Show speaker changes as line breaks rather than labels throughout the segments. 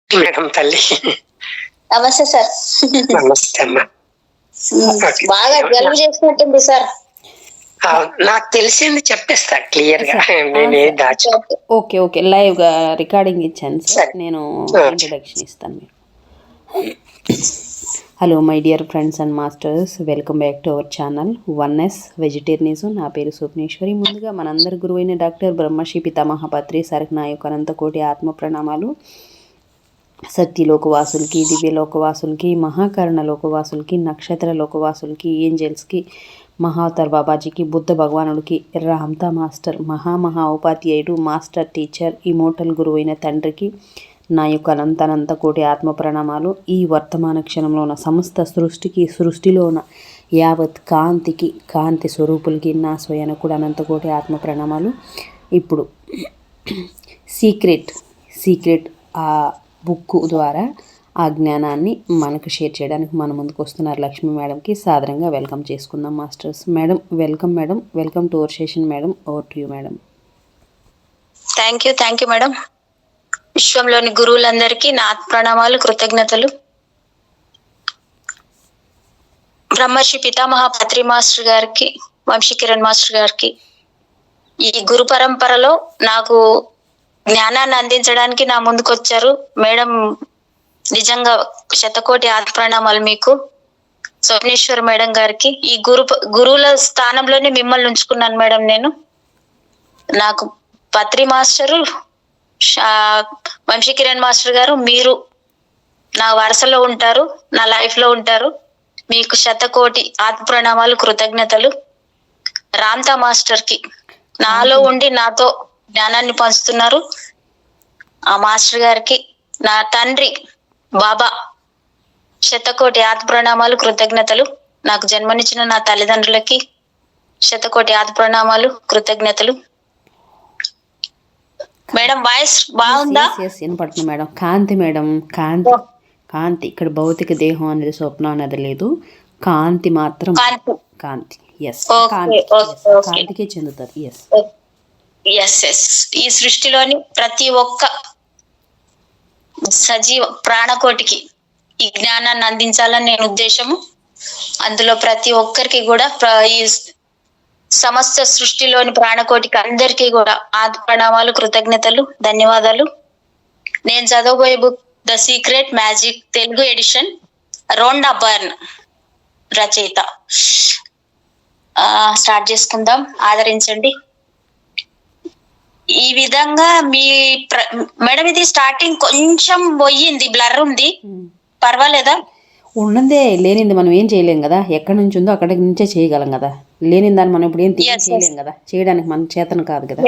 Madam తల్లి.
నమస్తే sir.
నమస్తే అమ్మా.
బాగా జలుబు చేసినట్టుంది సార్.
నాకు తెలిసింది చెప్పేస్తా క్లియర్ గా, నేనే దాచు.
ఓకే ఓకే, లైవ్ గా రికార్డింగ్ ఇచ్చాను సార్, నేను ఇంట్రడక్షన్ ఇస్తాను. Hello my dear friends and masters, welcome back to our channel oneness vegetarianism. నా పేరు స్వప్నేశ్వరి. ముందుగా మనందరి గురువైన డాక్టర్ బ్రహ్మశ్రీ పితామహ పత్రి సార్కి నా యొక్క అనంతకోటి ఆత్మ ప్రణామాలు. సత్యలోకవాసులకి, దివ్యలోకవాసులకి, మహాకరణ లోకవాసులకి, నక్షత్ర లోకవాసులకి, ఏంజల్స్కి, మహావతార్ బాబాజీకి, బుద్ధ భగవానుడికి, రామ్తా మాస్టర్, మహా ఉపాధ్యాయుడు, మాస్టర్ టీచర్, ఇమోటల్ గురువైన తండ్రికి నా యొక్క అనంత కోటి ఆత్మ ప్రణామాలు. ఈ వర్తమాన క్షణంలో ఉన్న సమస్త సృష్టికి, సృష్టిలో ఉన్న యావత్ కాంతికి, కాంతి స్వరూపులకి నా స్వయాన కూడా అనంతకోటి ఆత్మ ప్రణామాలు. ఇప్పుడు సీక్రెట్ ఆ బుక్ ద్వారా ఆ జ్ఞానాన్ని మనకు షేర్ చేయడానికి మన ముందుకు వస్తున్నారు లక్ష్మీ మేడంకి సాదరంగా వెల్కమ్ చేసుకుందాం masters. Madam welcome. Madam welcome to our session. Madam over to you madam.
Thank you madam. విశ్వంలోని గురువులందరికీ నా ప్రణామాలు, కృతజ్ఞతలు. బ్రహ్మర్షి పితామహ పత్రి మాస్టర్ గారికి, వంశీకిరణ్ మాస్టర్ గారికి, ఈ గురు పరంపరలో నాకు జ్ఞానాన్ని అందించడానికి నా ముందుకు వచ్చారు మేడం. నిజంగా శతకోటి ఆత్మ ప్రణామాలు మీకు. స్వప్నేశ్వర్ మేడం గారికి, ఈ గురువుల స్థానంలోనే మిమ్మల్ని ఉంచుకున్నాను మేడం. నేను నాకు పత్రి మాస్టరు, వంశీకిరణ్ మాస్టర్ గారు, మీరు నా వరుసలో ఉంటారు, నా లైఫ్ లో ఉంటారు. మీకు శతకోటి ఆత్మ ప్రణామాలు, కృతజ్ఞతలు. రామ్తా మాస్టర్ కి నాలో ఉండి నాతో జ్ఞానాన్ని పంచుతున్నారు. ఆ మాస్టర్ గారికి, నా తండ్రి బాబా శతకోటి ఆత్మ ప్రణామాలు, కృతజ్ఞతలు. నాకు జన్మనిచ్చిన నా తల్లిదండ్రులకి శతకోటి ఆత్మ ప్రణామాలు, కృతజ్ఞతలు. మేడం వాయిస్ బాగుందా?
వినపడుతుంది మేడం. కాంతి మేడం, కాంతి ఇక్కడ భౌతిక దేహం అనేది, స్వప్నం అనేది లేదు. కాంతి మాత్రం కాంతి. ఎస్, కాంతికే చెందుతారు.
ఎస్. ఈ సృష్టిలోని ప్రతి ఒక్క సజీవ ప్రాణకోటికి ఈ జ్ఞానాన్ని అందించాలని నేను ఉద్దేశము. అందులో ప్రతి ఒక్కరికి కూడా, ఈ సమస్త సృష్టిలోని ప్రాణకోటికి అందరికీ కూడా ఆత్మ ప్రణామాలు, కృతజ్ఞతలు, ధన్యవాదాలు. నేను చదవబోయే book the secret magic, Telugu edition, Rhonda Byrne రచయిత. స్టార్ట్ చేసుకుందాం, ఆదరించండి. ఈ విధంగా మేడం ఇది స్టార్టింగ్ కొంచెం పోయింది, బ్లర్ ఉంది, పర్వాలేదా?
ఉన్నదే లేనింది మనం ఏం చేయలేం కదా. ఎక్కడి నుంచి ఉందో అక్కడి నుంచే చేయగలం కదా. లేని దాన్ని మనం ఇప్పుడు ఏం చేయలేం కదా, చేయడానికి మన చేతన కాదు కదా.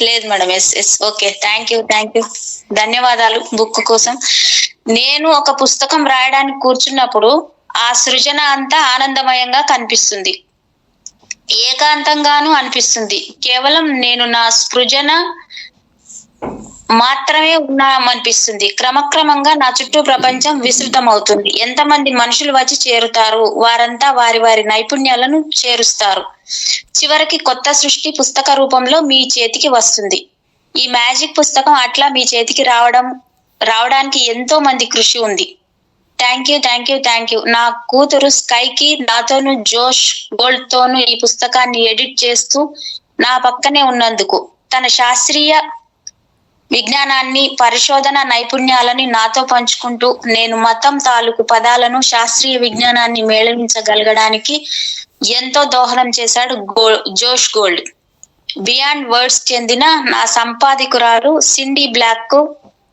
లేదు madam. Yes okay, thank you ధన్యవాదాలు బుక్ కోసం. నేను ఒక పుస్తకం రాయడానికి కూర్చున్నప్పుడు ఆ సృజన అంతా ఆనందమయంగా కనిపిస్తుంది, ఏకాంతంగాను అనిపిస్తుంది. కేవలం నేను నా సృజన మాత్రమే ఉన్నామనిపిస్తుంది. క్రమక్రమంగా నా చుట్టూ ప్రపంచం విస్తృతం అవుతుంది. ఎంతమంది మనుషులు వచ్చి చేరుతారు, వారంతా వారి వారి నైపుణ్యాలను చేరుస్తారు. చివరికి కొత్త సృష్టి పుస్తక రూపంలో మీ చేతికి వస్తుంది. ఈ మ్యాజిక్ పుస్తకం అట్లా మీ చేతికి రావడానికి ఎంతో మంది కృషి ఉంది. Thank you. నా కూతురు స్కైకి, నాతోను జోష్ గోల్డ్ తోను ఈ పుస్తకాన్ని ఎడిట్ చేస్తూ నా పక్కనే ఉన్నందుకు, తన శాస్త్రీయ విజ్ఞానాన్ని, పరిశోధన నైపుణ్యాలని నాతో పంచుకుంటూ, నేను మతం తాలూకు పదాలను, శాస్త్రీయ విజ్ఞానాన్ని మేళవించగలగడానికి ఎంతో దోహదం చేశాడు జోష్ గోల్డ్. బియాండ్ వర్డ్స్ చెందిన నా సంపాదకురాలు సిండీ బ్లాక్ కు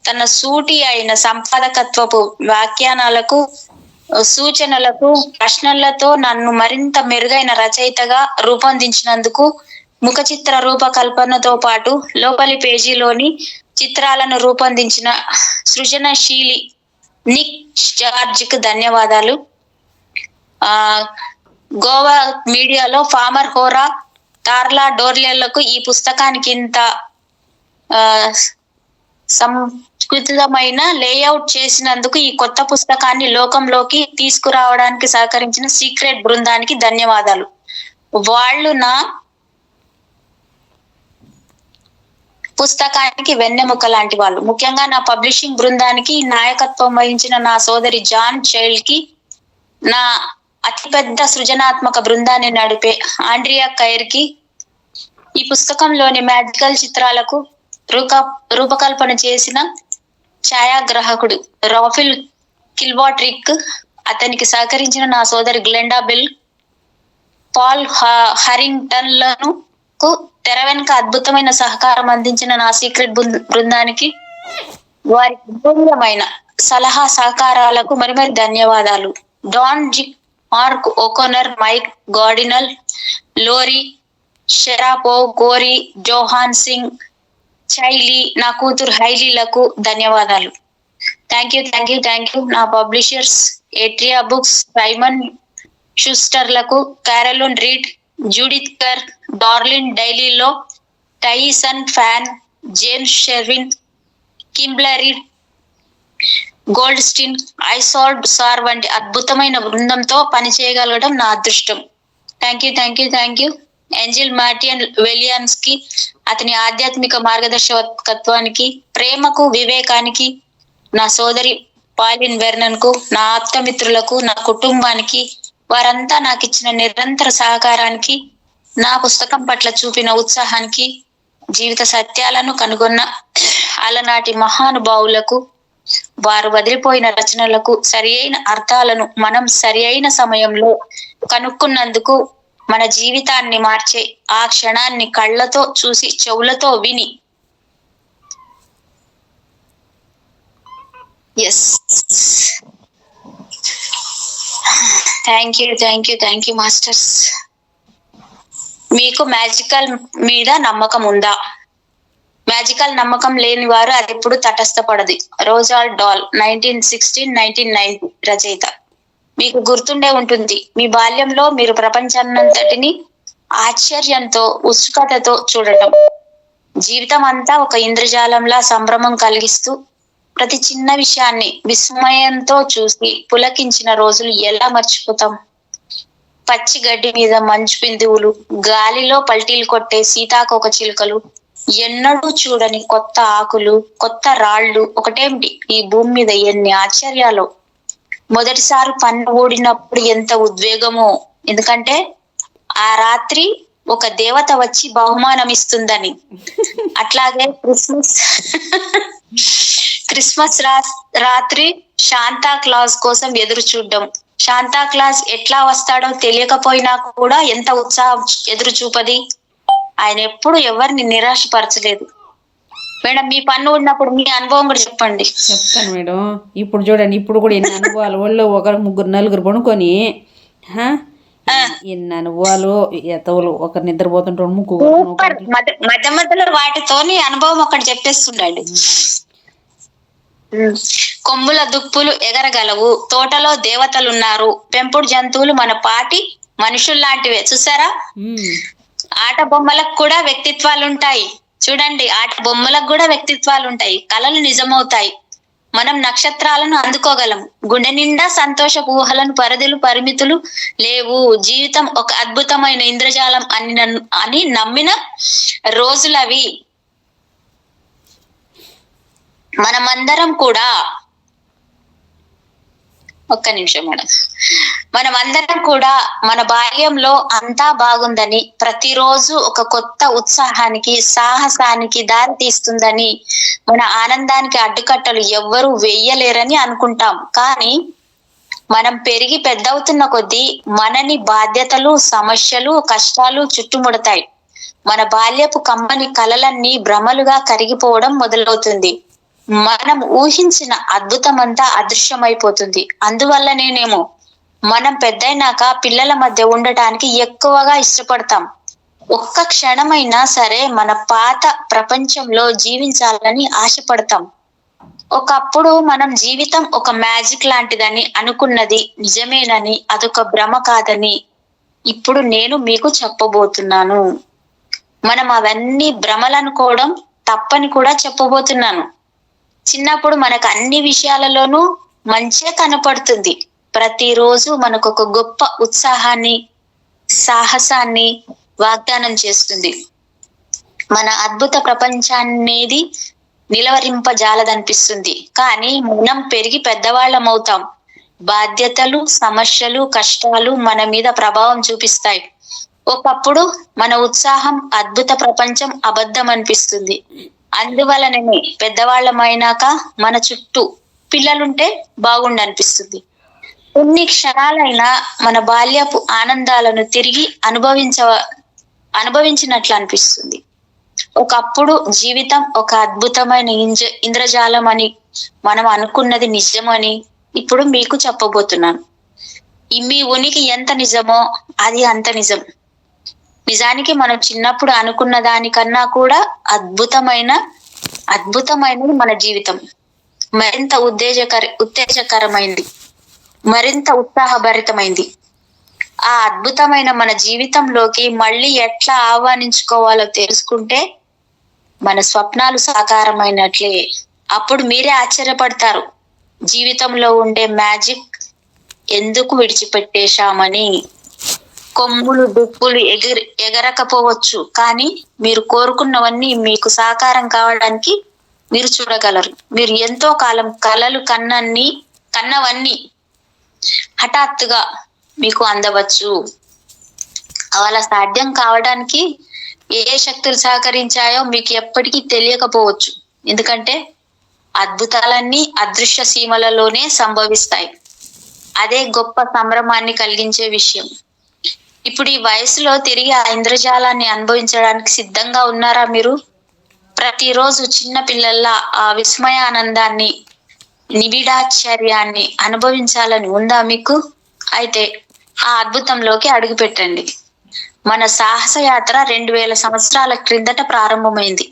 తన సూటి అయిన సంపాదకత్వపు వ్యాఖ్యానాలకు, సూచనలకు, ప్రశ్నలతో నన్ను మరింత మెరుగైన రచయితగా రూపొందించినందుకు, ముఖ చిత్ర రూపకల్పనతో పాటు లోపలి పేజీలోని చిత్రాలను రూపొందించిన సృజనశీలి నిక్ జార్జ్ కు ధన్యవాదాలు. గోవా మీడియాలో ఫామర్ హోరా, టార్లా డోర్లేలకు ఈ పుస్తకానికి ఇంత సంస్కృతమైన లేఅవుట్ చేసినందుకు, ఈ కొత్త పుస్తకాన్ని లోకంలోకి తీసుకురావడానికి సహకరించిన సీక్రెట్ బృందానికి ధన్యవాదాలు. వాళ్ళు నా పుస్తకానికి వెన్నెముక లాంటి వాళ్ళు. ముఖ్యంగా నా పబ్లిషింగ్ బృందానికి నాయకత్వం వహించిన నా సోదరి జాన్ చైల్డ్ కి, నా అతిపెద్ద సృజనాత్మక బృందాన్ని నడిపే ఆండ్రియా కైర్ కి, ఈ పుస్తకంలోని మ్యాజికల్ చిత్రాలకు రూపకల్పన చేసిన ఛాయాగ్రాహకుడు రాఫిల్ కిల్వాట్రిక్, అతనికి సహకరించిన నా సోదరి గ్లెండా బెల్, పాల్ హరింగ్టన్లను తెర వెనుక అద్భుతమైన సహకారం అందించిన నా సీక్రెట్ బృందానికి, వారి అమూల్యమైన సలహా సహకారాలకు మరి ధన్యవాదాలు. Don Zyck, Mark O'Connor, Mike Gardiner, Lori Sharapov, Cori Johansing, చైలీ, నా కూతురు హైలీలకు ధన్యవాదాలు. Thank you. నా పబ్లిషర్స్ ఏట్రియా బుక్స్, సైమన్ షూస్టర్లకు, Carolyn Reidy, Judith Curr, Darlene డైలీలో, టైసన్ ఫ్యాన్, James Sherwin, Kimberly Goldstein, Isolde Sauer వంటి అద్భుతమైన బృందంతో పనిచేయగలగడం నా అదృష్టం. Thank you. Angel Martin Williams కి, అతని ఆధ్యాత్మిక మార్గదర్శకత్వానికి, ప్రేమకు, వివేకానికి, నా సోదరి పాలిన్ వెర్నన్ కు, నా ఆప్తమిత్రులకు, నా కుటుంబానికి, వారంతా నాకు ఇచ్చిన నిరంతర సహకారానికి, నా పుస్తకం పట్ల చూపిన ఉత్సాహానికి, జీవిత సత్యాలను కనుగొన్న అలనాటి మహానుభావులకు, వారు వదిలిపోయిన రచనలకు సరి అయిన అర్థాలను మనం సరి అయిన సమయంలో కనుక్కున్నందుకు, మన జీవితాన్ని మార్చే ఆ క్షణాన్ని కళ్ళతో చూసి చెవులతో విని థ్యాంక్ యూ మాస్టర్స్. మీకు మ్యాజికల్ మీద నమ్మకం ఉందా? మ్యాజికల్ నమ్మకం లేని వారు అది ఎప్పుడు తటస్థపడదు. రోజాల్డ్ డాల్, 1916-1990 రచయిత. మీకు గుర్తుండే ఉంటుంది, మీ బాల్యంలో మీరు ప్రపంచాన్నంతటిని ఆశ్చర్యంతో, ఉత్సుకతతో చూడటం, జీవితం అంతా ఒక ఇంద్రజాలంలా సంభ్రమం కలిగిస్తూ ప్రతి చిన్న విషయాన్ని విస్మయంతో చూసి పులకించిన రోజులు ఎలా మర్చిపోతాం? పచ్చి గడ్డి మీద మంచు బిందువులు, గాలిలో పల్టీలు కొట్టే సీతాకోక చిలుకలు, ఎన్నడూ చూడని కొత్త ఆకులు, కొత్త రాళ్ళు, ఒకటేమిటి ఈ భూమి మీద ఎన్ని ఆశ్చర్యాలు. మొదటిసారి పన్ను ఊడినప్పుడు ఎంత ఉద్వేగమో, ఎందుకంటే ఆ రాత్రి ఒక దేవత వచ్చి బహుమానం ఇస్తుందని. అట్లాగే క్రిస్మస్ రాత్రి శాంతా క్లాస్ కోసం ఎదురు చూడడం. శాంతా క్లాస్ ఎట్లా వస్తాడో తెలియకపోయినా కూడా ఎంత ఉత్సాహం ఎదురు చూపది. ఆయన ఎప్పుడు ఎవరిని నిరాశపరచలేదు. మేడం, మీ పన్ను ఉన్నప్పుడు మీ అనుభవం కూడా చెప్పండి.
చెప్తాను మేడం. ఇప్పుడు చూడండి, ఇప్పుడు కూడా ఎన్ని అనుభవాలు, వాళ్ళు ఒకరు ముగ్గురు నలుగురు పడుకొని ఎన్ని అనుభవాలు, ఎతవులు, ఒకరు నిద్రపోతుంటాడు,
మధ్య మధ్యలో వాటితోని అనుభవం ఒకటి చెప్పేస్తుండండి. కొమ్ముల దుప్పులు ఎగరగలవు, తోటలో దేవతలున్నారు, పెంపుడు జంతువులు మన పాటి మనుషుల్లాంటివే. చూసారా, ఆట బొమ్మలకు కూడా వ్యక్తిత్వాలు ఉంటాయి. చూడండి, ఆట బొమ్మలకు కూడా వ్యక్తిత్వాలు ఉంటాయి. కలలు నిజమవుతాయి. మనం నక్షత్రాలను అందుకోగలం. గుండె నిండా సంతోష ఊహలను, పరిధులు, పరిమితులు లేవు. జీవితం ఒక అద్భుతమైన ఇంద్రజాలం అని నమ్మిన రోజులవి. మనమందరం కూడా, ఒక్క నిమిషం మేడం, మనమందరం కూడా మన బాల్యంలో అంతా బాగుందని, ప్రతిరోజు ఒక కొత్త ఉత్సాహానికి, సాహసానికి దారి తీస్తుందని, మన ఆనందానికి అడ్డుకట్టలు ఎవ్వరూ వెయ్యలేరని అనుకుంటాం. కానీ మనం పెరిగి పెద్దవుతున్న కొద్దీ మనని బాధ్యతలు, సమస్యలు, కష్టాలు చుట్టుముడతాయి. మన బాల్యపు కమ్మని కలలన్నీ భ్రమలుగా కరిగిపోవడం మొదలవుతుంది. మనం ఊహించిన అద్భుతమంతా అదృశ్యమైపోతుంది. అందువల్లనేనేమో మనం పెద్దయినాక పిల్లల మధ్య ఉండటానికి ఎక్కువగా ఇష్టపడతాం. ఒక్క క్షణమైనా సరే మన పాత ప్రపంచంలో జీవించాలని ఆశపడతాం. ఒకప్పుడు మనం జీవితం ఒక మ్యాజిక్ లాంటిదని అనుకున్నది నిజమేనని, అదొక భ్రమ కాదని ఇప్పుడు నేను మీకు చెప్పబోతున్నాను. మనం అవన్నీ భ్రమలనుకోవడం తప్పని కూడా చెప్పబోతున్నాను. చిన్నప్పుడు మనకు అన్ని విషయాలలోనూ మంచే కనపడుతుంది. ప్రతిరోజు మనకు ఒక గొప్ప ఉత్సాహాన్ని, సాహసాన్ని వాగ్దానం చేస్తుంది. మన అద్భుత ప్రపంచాన్నేది నిలవరింపజాలదనిపిస్తుంది. కానీ మనం పెరిగి పెద్దవాళ్ళం అవుతాం. బాధ్యతలు, సమస్యలు, కష్టాలు మన మీద ప్రభావం చూపిస్తాయి. ఒకప్పుడు మన ఉత్సాహం, అద్భుత ప్రపంచం అబద్ధం అనిపిస్తుంది. అందువలననే పెద్దవాళ్ళమైనాక మన చుట్టూ పిల్లలుంటే బాగుండనిపిస్తుంది. కొన్ని క్షణాలైనా మన బాల్యపు ఆనందాలను తిరిగి అనుభవించినట్లు అనిపిస్తుంది. ఒకప్పుడు జీవితం ఒక అద్భుతమైన ఇంద్రజాలం అని మనం అనుకున్నది నిజమని ఇప్పుడు మీకు చెప్పబోతున్నాను. మీ ఉనికి ఎంత నిజమో అది అంత నిజం. నిజానికి మనం చిన్నప్పుడు అనుకున్న దానికన్నా కూడా అద్భుతమైనది మన జీవితం. మరింత ఉత్తేజకరమైంది, మరింత ఉత్సాహభరితమైంది. ఆ అద్భుతమైన మన జీవితంలోకి మళ్ళీ ఎట్లా ఆహ్వానించుకోవాలో తెలుసుకుంటే మన స్వప్నాలు సాకారమైనట్లే. అప్పుడు మీరే ఆశ్చర్యపడతారు, జీవితంలో ఉండే మ్యాజిక్ ఎందుకు విడిచిపెట్టేశామని. కొమ్ములు దుప్పులు ఎగరకపోవచ్చు, కానీ మీరు కోరుకున్నవన్నీ మీకు సాకారం కావడానికి మీరు చూడగలరు. మీరు ఎంతో కాలం కలలు కన్నవన్నీ హఠాత్తుగా మీకు అందవచ్చు. అలా సాధ్యం కావడానికి ఏ శక్తులు సహకరించాయో మీకు ఎప్పటికీ తెలియకపోవచ్చు. ఎందుకంటే అద్భుతాలన్నీ అదృశ్య సీమలలోనే సంభవిస్తాయి. అదే గొప్ప సంభ్రమాన్ని కలిగించే విషయం. ఇప్పుడు ఈ వయసులో తిరిగి ఆ ఇంద్రజాలాన్ని అనుభవించడానికి సిద్ధంగా ఉన్నారా మీరు? ప్రతిరోజు చిన్న పిల్లల్లా ఆ విస్మయానందాన్ని, నిబిడాశ్చర్యాన్ని అనుభవించాలని ఉందా మీకు? అయితే ఆ అద్భుతంలోకి అడుగు పెట్టండి. మన సాహస యాత్ర 2000 సంవత్సరాల క్రిందట ప్రారంభమైంది.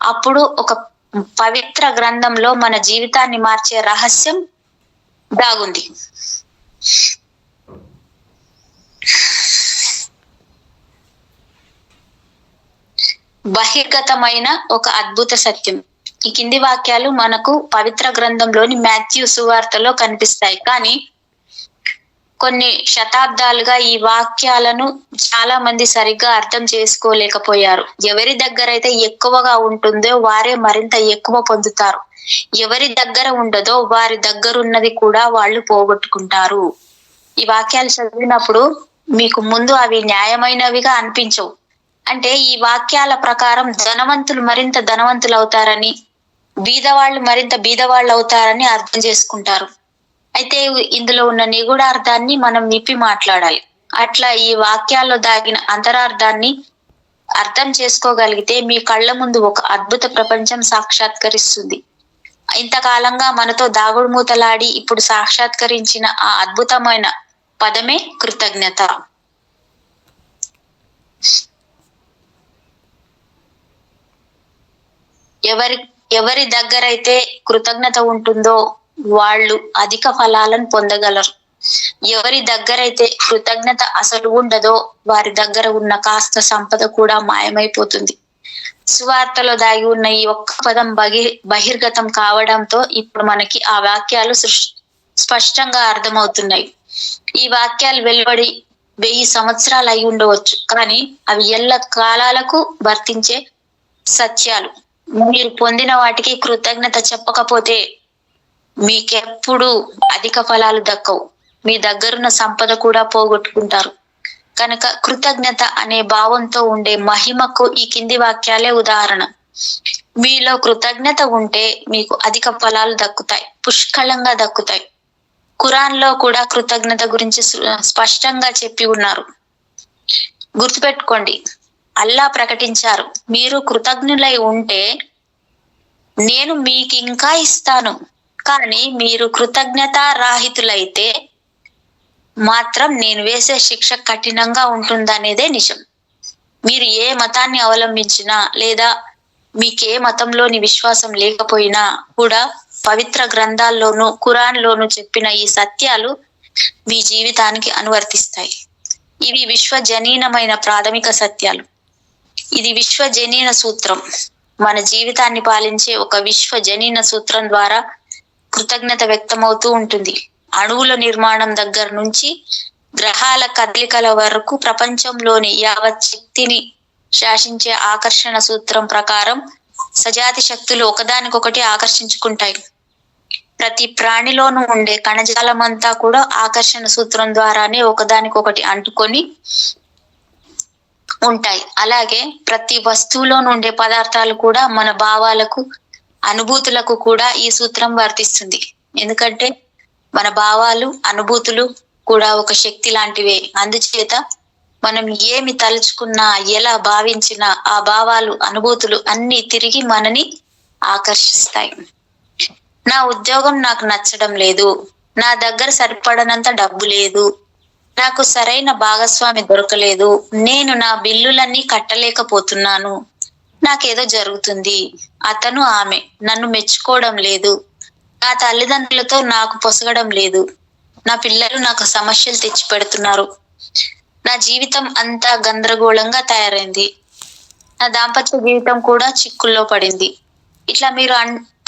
అప్పుడు ఒక పవిత్ర గ్రంథంలో మన జీవితాన్ని మార్చే రహస్యం దాగుంది. బహిర్గతమైన ఒక అద్భుత సత్యం. ఈ కింది వాక్యాలు మనకు పవిత్ర గ్రంథంలోని మాథ్యూ సువార్తలో కనిపిస్తాయి. కానీ కొన్ని శతాబ్దాలుగా ఈ వాక్యాలను చాలా మంది సరిగ్గా అర్థం చేసుకోలేకపోయారు. ఎవరి దగ్గరైతే ఎక్కువగా ఉంటుందో వారే మరింత ఎక్కువ పొందుతారు. ఎవరి దగ్గర ఉండదో వారి దగ్గరున్నది కూడా వాళ్ళు పోగొట్టుకుంటారు. ఈ వాక్యాలు చదివినప్పుడు మీకు ముందు అవి న్యాయమైనవిగా అనిపించవు. అంటే ఈ వాక్యాల ప్రకారం ధనవంతులు మరింత ధనవంతులు అవుతారని, బీదవాళ్ళు మరింత బీదవాళ్ళు అవుతారని అర్థం చేసుకుంటారు. అయితే ఇందులో ఉన్న నిగూఢార్థాన్ని మనం విప్పి మాట్లాడాలి. అట్లా ఈ వాక్యాల్లో దాగిన అంతరార్థాన్ని అర్థం చేసుకోగలిగితే మీ కళ్ళ ముందు ఒక అద్భుత ప్రపంచం సాక్షాత్కరిస్తుంది. ఇంతకాలంగా మనతో దాగుడు మూతలాడి ఇప్పుడు సాక్షాత్కరించిన ఆ అద్భుతమైన పదమే కృతజ్ఞత. ఎవరి దగ్గరైతే కృతజ్ఞత ఉంటుందో వాళ్ళు అధిక ఫలాలను పొందగలరు. ఎవరి దగ్గరైతే కృతజ్ఞత అసలు ఉండదో వారి దగ్గర ఉన్న కాస్త సంపద కూడా మాయమైపోతుంది. సువార్తలో దాగి ఉన్న ఈ ఒక్క పదం బహిర్గతం కావడంతో ఇప్పుడు మనకి ఆ వాక్యాలు స్పష్టంగా అర్థమవుతున్నాయి. ఈ వాక్యాలు వెలువడి 1000 సంవత్సరాలు అయి ఉండవచ్చు, కానీ అవి ఎల్ల కాలాలకు వర్తించే సత్యాలు. మీరు పొందిన వాటికి కృతజ్ఞత చెప్పకపోతే మీకెప్పుడు అధిక ఫలాలు దక్కవు. మీ దగ్గరున్న సంపద కూడా పోగొట్టుకుంటారు. కనుక కృతజ్ఞత అనే భావంతో ఉండే మహిమకు ఈ కింది వాక్యాలే ఉదాహరణ. మీలో కృతజ్ఞత ఉంటే మీకు అధిక ఫలాలు దక్కుతాయి, పుష్కలంగా దక్కుతాయి. ఖురాన్లో కూడా కృతజ్ఞత గురించి స్పష్టంగా చెప్పి ఉన్నారు. గుర్తుపెట్టుకోండి, అల్లా ప్రకటించారు, మీరు కృతజ్ఞులై ఉంటే నేను మీకు ఇంకా ఇస్తాను. కానీ మీరు కృతజ్ఞత రాహితులైతే మాత్రం నేను వేసే శిక్ష కఠినంగా ఉంటుందనేదే నిజం. మీరు ఏ మతాన్ని అవలంబించినా లేదా మీకే మతంలోని విశ్వాసం లేకపోయినా కూడా పవిత్ర గ్రంథాల్లోనూ ఖురాన్లోనూ చెప్పిన ఈ సత్యాలు మీ జీవితానికి అనువర్తిస్తాయి. ఇవి విశ్వజనీనమైన ప్రాథమిక సత్యాలు. ఇది విశ్వజనీన సూత్రం. మన జీవితాన్ని పాలించే ఒక విశ్వజనీన సూత్రం ద్వారా కృతజ్ఞత వ్యక్తమవుతూ ఉంటుంది. అణువుల నిర్మాణం దగ్గర నుంచి గ్రహాల కదలికల వరకు ప్రపంచంలోని యావత్ శక్తిని శాసించే ఆకర్షణ సూత్రం ప్రకారం సజాతి శక్తులు ఒకదానికొకటి ఆకర్షించుకుంటాయి. ప్రతి ప్రాణిలోనూ ఉండే కణజాలం అంతా కూడా ఆకర్షణ సూత్రం ద్వారానే ఒకదానికొకటి అంటుకొని ఉంటాయి. అలాగే ప్రతి వస్తువులోనూ ఉండే పదార్థాలు కూడా మన భావాలకు, అనుభూతులకు కూడా ఈ సూత్రం వర్తిస్తుంది. ఎందుకంటే మన భావాలు, అనుభూతులు కూడా ఒక శక్తి లాంటివే. అందుచేత మనం ఏమి తలుచుకున్నా, ఎలా భావించినా ఆ భావాలు, అనుభూతులు అన్ని తిరిగి మనని ఆకర్షిస్తాయి. నా ఉద్యోగం నాకు నచ్చడం లేదు, నా దగ్గర సరిపడనంత డబ్బు లేదు, నాకు సరైన భాగస్వామి దొరకలేదు, నేను నా బిల్లులన్నీ కట్టలేకపోతున్నాను, నాకేదో జరుగుతుంది, అతను ఆమె నన్ను మెచ్చుకోవడం లేదు, నా తల్లిదండ్రులతో నాకు పొసగడం లేదు, నా పిల్లలు నాకు సమస్యలు తెచ్చి పెడుతున్నారు, నా జీవితం అంతా గందరగోళంగా తయారైంది, నా దాంపత్య జీవితం కూడా చిక్కుల్లో పడింది. ఇట్లా మీరు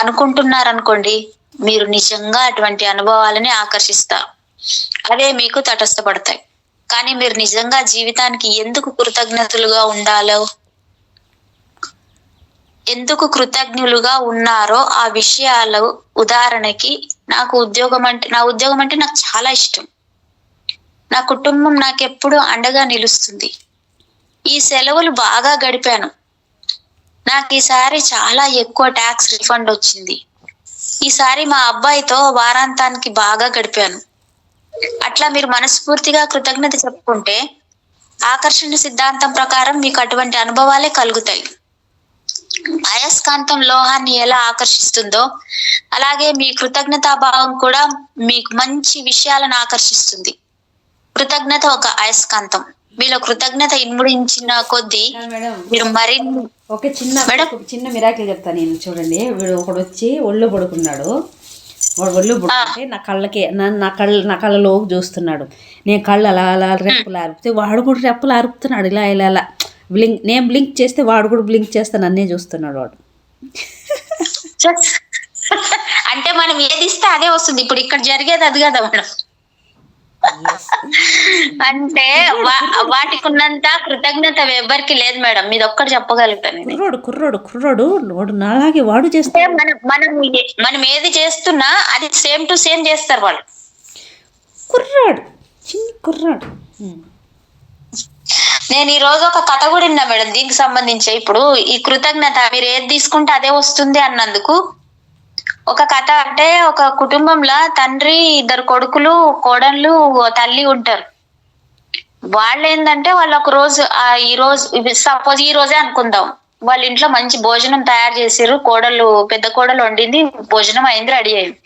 అనుకుంటున్నారనుకోండి, మీరు నిజంగా అటువంటి అనుభవాలని ఆకర్షిస్తారు. అవే మీకు తటస్థపడతాయి. కానీ మీరు నిజంగా జీవితానికి ఎందుకు కృతజ్ఞతలుగా ఉండాలో, ఎందుకు కృతజ్ఞులుగా ఉన్నారో ఆ విషయాలు, ఉదాహరణకి నా ఉద్యోగం అంటే నాకు చాలా ఇష్టం, నా కుటుంబం నాకెప్పుడు అండగా నిలుస్తుంది, ఈ సెలవులు బాగా గడిపాను, నాకు ఈసారి చాలా ఎక్కువ ట్యాక్స్ రిఫండ్ వచ్చింది, ఈసారి మా అబ్బాయితో వారాంతానికి బాగా గడిపాను. అట్లా మీరు మనస్ఫూర్తిగా కృతజ్ఞత చెప్పుకుంటే ఆకర్షణ సిద్ధాంతం ప్రకారం మీకు అటువంటి అనుభవాలే కలుగుతాయి. అయస్కాంతం లోహాన్ని ఎలా ఆకర్షిస్తుందో అలాగే మీ కృతజ్ఞతాభావం కూడా మీకు మంచి విషయాలను ఆకర్షిస్తుంది. కృతజ్ఞత ఒక అయస్కాంతం. మీలో కృతజ్ఞత ఇన్ముడించిన కొద్దీ మీరు మరిన్ని
ఒక చిన్న మిరాకిల్ చెప్తాను నేను. చూడండి, వీడు ఒకడు వచ్చి ఒళ్ళు పడుకున్నాడు. వాడు ఒళ్ళు పడుకుంటే నా కళ్ళలోకి చూస్తున్నాడు. నేను కళ్ళు అలా అలా రెప్పులు ఆరిపితే వాడు కూడా రెప్పులు ఆరుపుతున్నాడు. ఇలా ఇలా అలా నేను బ్లింక్ చేస్తే వాడు కూడా బ్లింక్ చేస్తే నన్నే చూస్తున్నాడు వాడు.
అంటే మనం ఏది ఇస్తే అదే వస్తుంది. ఇప్పుడు ఇక్కడ జరిగేది అది కదా మేడం. అంటే వాటికి ఉన్నంత కృతజ్ఞత ఎవ్వరికి లేదు మేడం. మీరు ఒక్కటి చెప్పగలుగుతాను.
కుర్రోడు నాలాగే వాడు చేస్తే
మనం ఏది చేస్తున్నా అది సేమ్ టు సేమ్ చేస్తారు వాళ్ళు.
కుర్రాడు
నేను ఈ రోజు ఒక కథ కూడా విన్నా మేడం దీనికి సంబంధించి. ఇప్పుడు ఈ కృతజ్ఞత మీరు ఏది తీసుకుంటే అదే వస్తుంది అన్నందుకు ఒక కథ. అంటే ఒక కుటుంబంలో తండ్రి, 2 కొడుకులు, కోడళ్ళు, తల్లి ఉంటారు. వాళ్ళు ఏంటంటే వాళ్ళు ఒక రోజు సపోజ్ ఈ రోజే అనుకుందాం, వాళ్ళ ఇంట్లో మంచి భోజనం తయారు చేసారు. పెద్ద కోడలు వండింది, భోజనం అయింది, రెడీ అయింది.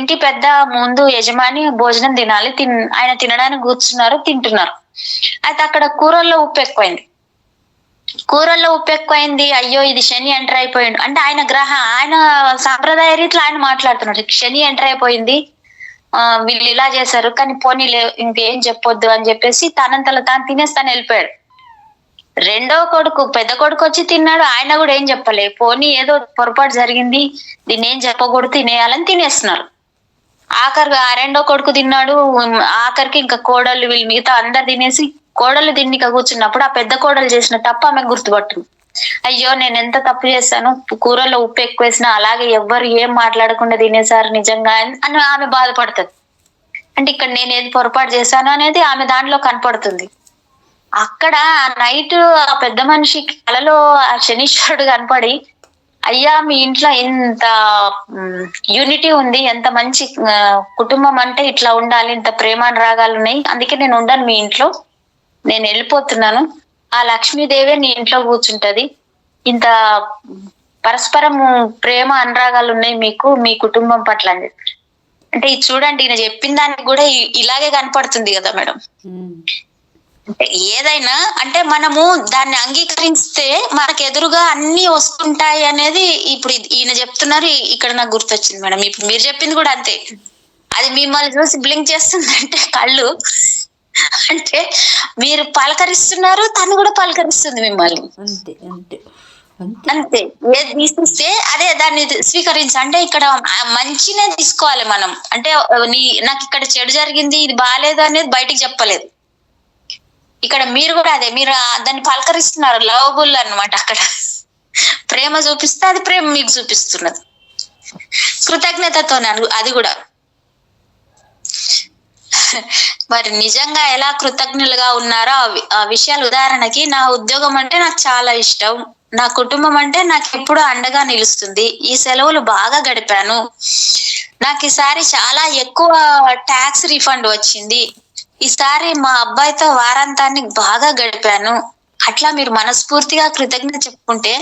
ఇంటి పెద్ద ముందు యజమాని భోజనం తినాలి, ఆయన తినడానికి కూర్చున్నారు, తింటున్నారు. అయితే అక్కడ కూరల్లో ఉప్పు ఎక్కువైంది. అయ్యో ఇది శని ఎంటర్ అయిపోయింది అంటే ఆయన సాంప్రదాయ రీతిలో ఆయన మాట్లాడుతున్నాడు. శని ఎంటర్ అయిపోయింది, వీళ్ళు ఇలా చేశారు, కానీ పోనీ ఇంకేం చెప్పొద్దు అని చెప్పేసి తనంతలో తాను తినేస్తాను వెళ్ళిపోయాడు. పెద్ద కొడుకు వచ్చి తిన్నాడు, ఆయన కూడా ఏం చెప్పలే, పోనీ ఏదో పొరపాటు జరిగింది, దీన్ని ఏం చెప్పకూడదు, తినేయాలని తినేస్తున్నారు. ఆఖరికి ఆ 2వ కొడుకు తిన్నాడు. ఆఖరికి ఇంకా కోడళ్ళు వీళ్ళు మిగతా అందరు తినేసి కోడళ్ళు తిన్నిక కూర్చున్నప్పుడు ఆ పెద్ద కోడలు చేసిన తప్పు ఆమె గుర్తుపట్టింది. అయ్యో నేను ఎంత తప్పు చేశాను, కూరలో ఉప్పు ఎక్కువ వేసినా అలాగే ఎవ్వరు ఏం మాట్లాడకుండా తినేసారు నిజంగా అని ఆమె బాధపడుతుంది. అంటే ఇక్కడ నేను ఏది పొరపాటు చేశాను అనేది ఆమె దాంట్లో కనపడుతుంది. అక్కడ నైట్ ఆ పెద్ద మనిషి కలలో ఆ శనీశ్వరుడు కనపడి, అయ్యా మీ ఇంట్లో ఇంత యూనిటీ ఉంది, ఎంత మంచి కుటుంబం అంటే ఇట్లా ఉండాలి, ఇంత ప్రేమానురాగాలు ఉన్నాయి, అందుకే నేను ఉండను మీ ఇంట్లో, నేను వెళ్ళిపోతున్నాను, ఆ లక్ష్మీదేవే నీ ఇంట్లో కూర్చుంటది, ఇంత పరస్పరం ప్రేమ అనురాగాలు ఉన్నాయి మీకు మీ కుటుంబం పట్ల అని చెప్పి. అంటే ఇది చూడండి, ఈయన చెప్పిన దానికి కూడా ఇలాగే కనపడుతుంది కదా మేడం. అంటే ఏదైనా అంటే మనము దాన్ని అంగీకరిస్తే మనకు ఎదురుగా అన్ని వస్తుంటాయి అనేది ఇప్పుడు ఈయన చెప్తున్నారు. ఇక్కడ నాకు గుర్తొచ్చింది మేడం, ఇప్పుడు మీరు చెప్పింది కూడా అంతే. అది మిమ్మల్ని చూసి బ్లింక్ చేస్తుందంటే కళ్ళు, అంటే మీరు పలకరిస్తున్నారు, తను కూడా పలకరిస్తుంది మిమ్మల్ని. అంతే ఏది తీసిస్తే అదే దాన్ని స్వీకరించి. అంటే ఇక్కడ మంచినే తీసుకోవాలి మనం. అంటే నాకు ఇక్కడ చెడు జరిగింది, ఇది బాగాలేదు అనేది బయటికి చెప్పలేదు. ఇక్కడ మీరు కూడా అదే, మీరు దాన్ని పలకరిస్తున్నారు, లవబుల్ అన్నమాట. అక్కడ ప్రేమ చూపిస్తే అది ప్రేమ మీకు చూపిస్తున్నది, కృతజ్ఞతతో అది కూడా. మరి నిజంగా ఎలా కృతజ్ఞులుగా ఉన్నారో ఆ విషయాలు, ఉదాహరణకి నా ఉద్యోగం అంటే నాకు చాలా ఇష్టం, నా కుటుంబం అంటే నాకు ఎప్పుడూ అండగా నిలుస్తుంది, ఈ సెలవులు బాగా గడిపాను, నాకు ఈసారి చాలా ఎక్కువ ట్యాక్స్ రీఫండ్ వచ్చింది, ఈసారి మా అబ్బాయితో వారాంతాన్ని బాగా గడిపాను. అట్లా మీరు మనస్ఫూర్తిగా కృతజ్ఞత చెప్పుకుంటే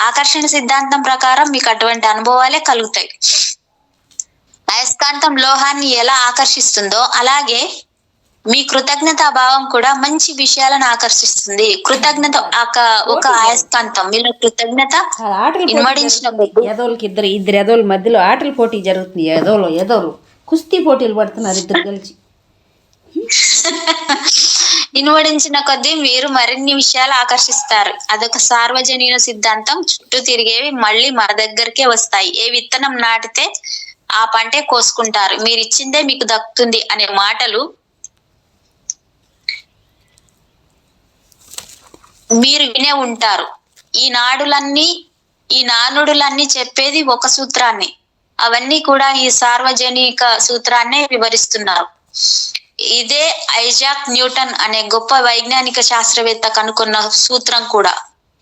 ఆకర్షణ సిద్ధాంతం ప్రకారం మీకు అటువంటి అనుభవాలే కలుగుతాయి. అయస్కాంతం లోహాన్ని ఎలా ఆకర్షిస్తుందో అలాగే మీ కృతజ్ఞతా భావం కూడా మంచి విషయాలను ఆకర్షిస్తుంది. కృతజ్ఞత ఒక అయస్కాంతం, మీలో కృతజ్ఞత ఇనుమడించిన
ఎదోలకి ఇద్దరు ఎదోల మధ్యలో ఆటల పోటీ జరుగుతుంది. ఎదోలు కుస్తీ పోటీలు పడుతున్నారు ఇద్దరు కలిసి.
ఇనుమడించిన కొద్దీ మీరు మరిన్ని విషయాలు ఆకర్షిస్తారు. అదొక సార్వజనీన సిద్ధాంతం. చుట్టూ తిరిగేవి మళ్ళీ మన దగ్గరికే వస్తాయి. ఏ విత్తనం నాటితే ఆ పంటే కోసుకుంటారు, మీరు ఇచ్చిందే మీకు దక్కుతుంది అనే మాటలు మీరు వినే ఉంటారు. ఈ నానుడులన్నీ చెప్పేది ఒక సూత్రాన్ని. అవన్నీ కూడా ఈ సార్వజనిక సూత్రాన్నే వివరిస్తున్నారు. ఇదే ఐజాక్ న్యూటన్ అనే గొప్ప వైజ్ఞానిక శాస్త్రవేత్త కనుక్కున్న సూత్రం కూడా.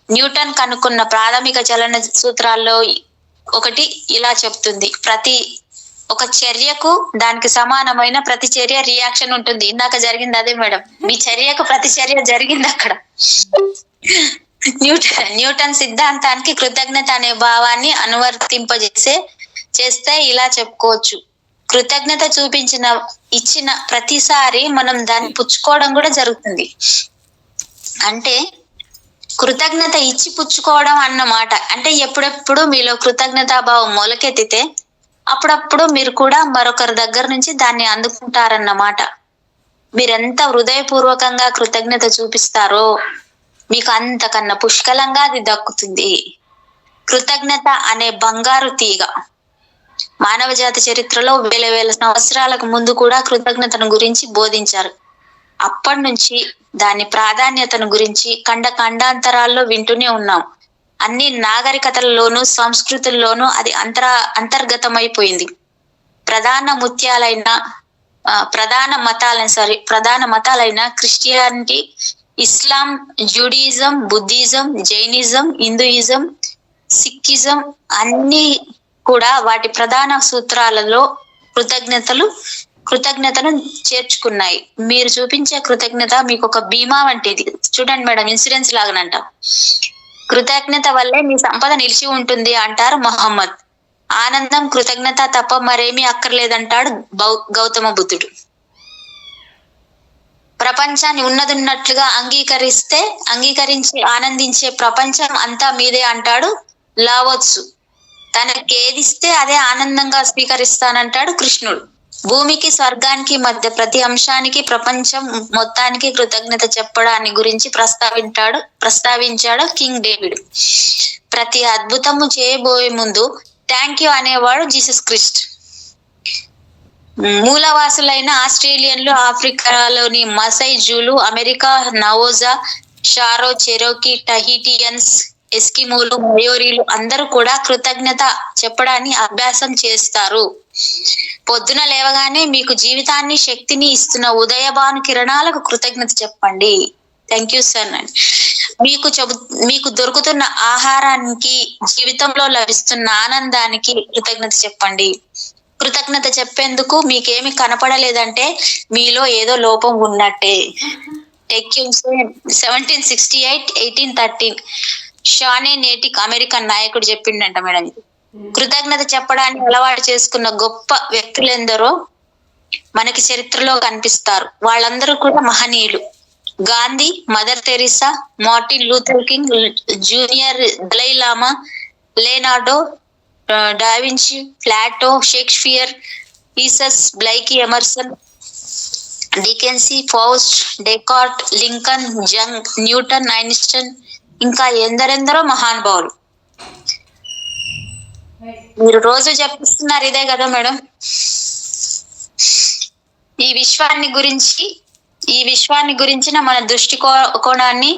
న్యూటన్ కనుక్కున్న ప్రాథమిక చలన సూత్రాల్లో ఒకటి ఇలా చెప్తుంది: ప్రతి ఒక చర్యకు దానికి సమానమైన ప్రతిచర్య రియాక్షన్ ఉంటుంది. ఇందాక జరిగింది అదే మేడం, మీ చర్యకు ప్రతిచర్య జరిగింది అక్కడ. న్యూటన్ సిద్ధాంతానికి కృతజ్ఞత అనే భావాన్ని చేస్తే ఇలా చెప్పుకోవచ్చు: కృతజ్ఞత ఇచ్చిన ప్రతిసారి మనం దాన్ని పుచ్చుకోవడం కూడా జరుగుతుంది. అంటే కృతజ్ఞత ఇచ్చి పుచ్చుకోవడం అన్నమాట. అంటే ఎప్పుడెప్పుడు మీలో కృతజ్ఞతా భావం మొలకెత్తితే అప్పుడప్పుడు మీరు కూడా మరొకరి దగ్గర నుంచి దాన్ని అందుకుంటారన్నమాట. మీరెంత హృదయపూర్వకంగా కృతజ్ఞత చూపిస్తారో మీకు అంతకన్నా పుష్కలంగా అది దక్కుతుంది. కృతజ్ఞత అనే బంగారు తీగ మానవ జాతి చరిత్రలో వేల సంవత్సరాలకు ముందు కూడా కృతజ్ఞతను గురించి బోధించారు. అప్పటి నుంచి దాని ప్రాధాన్యతను గురించి ఖండాంతరాల్లో వింటూనే ఉన్నాం. అన్ని నాగరికతల్లోనూ సంస్కృతుల్లోనూ అది అంతర్గతమైపోయింది. ప్రధాన మతాలైన క్రిస్టియానిటీ, ఇస్లాం, జూడిజం, బుద్ధిజం, జైనిజం, హిందూయిజం, సిక్కిజం అన్ని కూడా వాటి ప్రధాన సూత్రాలలో కృతజ్ఞతను చేర్చుకున్నాయి. మీరు చూపించే కృతజ్ఞత మీకు ఒక బీమా వంటిది. చూడండి మేడం, ఇన్సూరెన్స్ లాగానంట. కృతజ్ఞత వల్లే మీ సంపద నిలిచి ఉంటుంది అంటారు మహమ్మద్. ఆనందం, కృతజ్ఞత తప్ప మరేమీ అక్కర్లేదంటాడు గౌతమ బుద్ధుడు. ప్రపంచాన్ని ఉన్నట్లుగా అంగీకరించి ఆనందించే ప్రపంచం అంతా మీదే అంటాడు లావోత్సు. తనకి ఏదిస్తే అదే ఆనందంగా స్వీకరిస్తానంటాడు కృష్ణుడు. భూమికి స్వర్గానికి మధ్య ప్రతి అంశానికి, ప్రపంచం మొత్తానికి కృతజ్ఞత చెప్పడాన్ని గురించి ప్రస్తావించాడు కింగ్ డేవిడ్. ప్రతి అద్భుతము చేయబోయే ముందు థ్యాంక్ యూ అనేవాడు జీసస్ క్రిస్ట్. మూలవాసులైన ఆస్ట్రేలియన్లు, ఆఫ్రికాలోని మసై జూలు, అమెరికా నవోజా, షారో, చెరోకి, టహిటియన్స్, ఎస్కిమోలు, మయోరీలు అందరూ కూడా కృతజ్ఞత చెప్పడాన్ని అభ్యాసం చేస్తారు. పొద్దున లేవగానే మీకు జీవితాన్ని, శక్తిని ఇస్తున్న ఉదయభాను కిరణాలకు కృతజ్ఞత చెప్పండి. Thank you sir. మీకు దొరుకుతున్న ఆహారానికి, జీవితంలో లభిస్తున్న ఆనందానికి కృతజ్ఞత చెప్పండి. కృతజ్ఞత చెప్పేందుకు మీకేమి కనపడలేదంటే మీలో ఏదో లోపం ఉన్నట్టే. 1768, 1813 షానే నేటిక్ అమెరికన్ నాయకుడు చెప్పిండంట మేడం. కృతజ్ఞత చెప్పడాన్ని అలవాటు చేసుకున్న గొప్ప వ్యక్తులెందరో మనకి చరిత్రలో కనిపిస్తారు. వాళ్ళందరూ కూడా మహనీయులు. Gandhi, Mother Teresa, Martin Luther King Junior, Dalai Lama, Leonardo da Vinci, Plato, Shakespeare, Jesus, Blake Emerson, Dickens, Faust, Descartes, Lincoln, Jung, Newton, Einstein, ఇంకా ఎందరెందరో మహానుభావులు. మీరు రోజు చెప్పిస్తున్నారు ఇదే కదా మేడం. ఈ విశ్వాన్ని గురించి ఈ విశ్వాన్ని గురించిన మన కోణాన్ని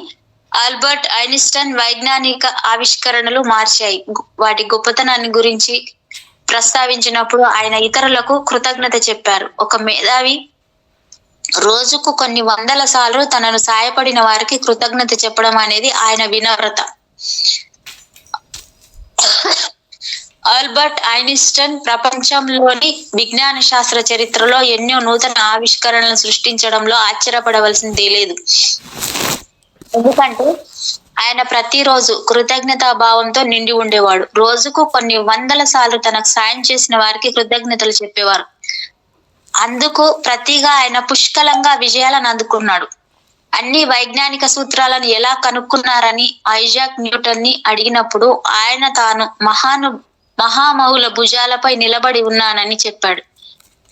ఆల్బర్ట్ ఐన్స్టైన్ వైజ్ఞానిక ఆవిష్కరణలు మార్చాయి. వాటి గొప్పతనాన్ని గురించి ప్రస్తావించినప్పుడు ఆయన ఇతరులకు కృతజ్ఞత చెప్పారు. ఒక మేధావి రోజుకు కొన్ని వందల సార్లు తనను సాయపడిన వారికి కృతజ్ఞత చెప్పడం అనేది ఆయన వినమ్రత. ఆల్బర్ట్ ఐన్స్టైన్ ప్రపంచంలోని విజ్ఞాన శాస్త్ర చరిత్రలో ఎన్నో నూతన ఆవిష్కరణలను సృష్టించడంలో ఆశ్చర్యపడవలసిందే లేదు. ఎందుకంటే ఆయన ప్రతిరోజు కృతజ్ఞతా భావంతో నిండి ఉండేవాడు. రోజుకు కొన్ని వందల సార్లు తనకు సాయం చేసిన వారికి కృతజ్ఞతలు చెప్పేవారు. అందుకు ప్రతిగా ఆయన పుష్కలంగా విజయాలను అందుకున్నాడు. అన్ని వైజ్ఞానిక సూత్రాలను ఎలా కనుక్కున్నారని ఐజాక్ న్యూటన్ ని అడిగినప్పుడు ఆయన తాను మహామహుల భుజాలపై నిలబడి ఉన్నానని చెప్పాడు.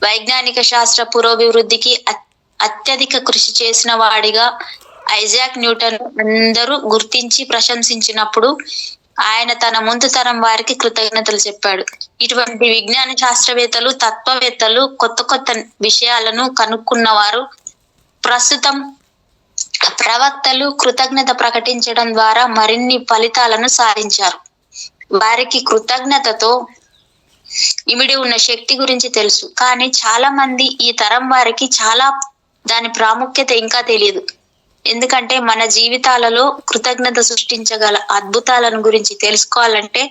వైజ్ఞానిక శాస్త్ర పురోభివృద్ధికి అత్యధిక కృషి చేసిన వాడిగా ఐజాక్ న్యూటన్ అందరూ గుర్తించి ప్రశంసించినప్పుడు ఆయన తన ముందు తరం వారికి కృతజ్ఞతలు చెప్పాడు. ఇటువంటి విజ్ఞాన శాస్త్రవేత్తలు, తత్వవేత్తలు, కొత్త కొత్త విషయాలను కనుక్కున్నవారు ప్రస్తుతం ప్రవక్తలు కృతజ్ఞత ప్రకటించడం ద్వారా మరిన్ని ఫలితాలను సాధించారు. వారికి కృతజ్ఞతతో ఇమిడి ఉన్న శక్తి గురించి తెలుసు. కానీ చాలా మంది ఈ తరం వారికి దాని ప్రాముఖ్యత ఇంకా తెలియదు. ఎందుకంటే మన జీవితాలలో కృతజ్ఞత సృష్టించగల అద్భుతాలను గురించి తెలుసుకోవాలంటే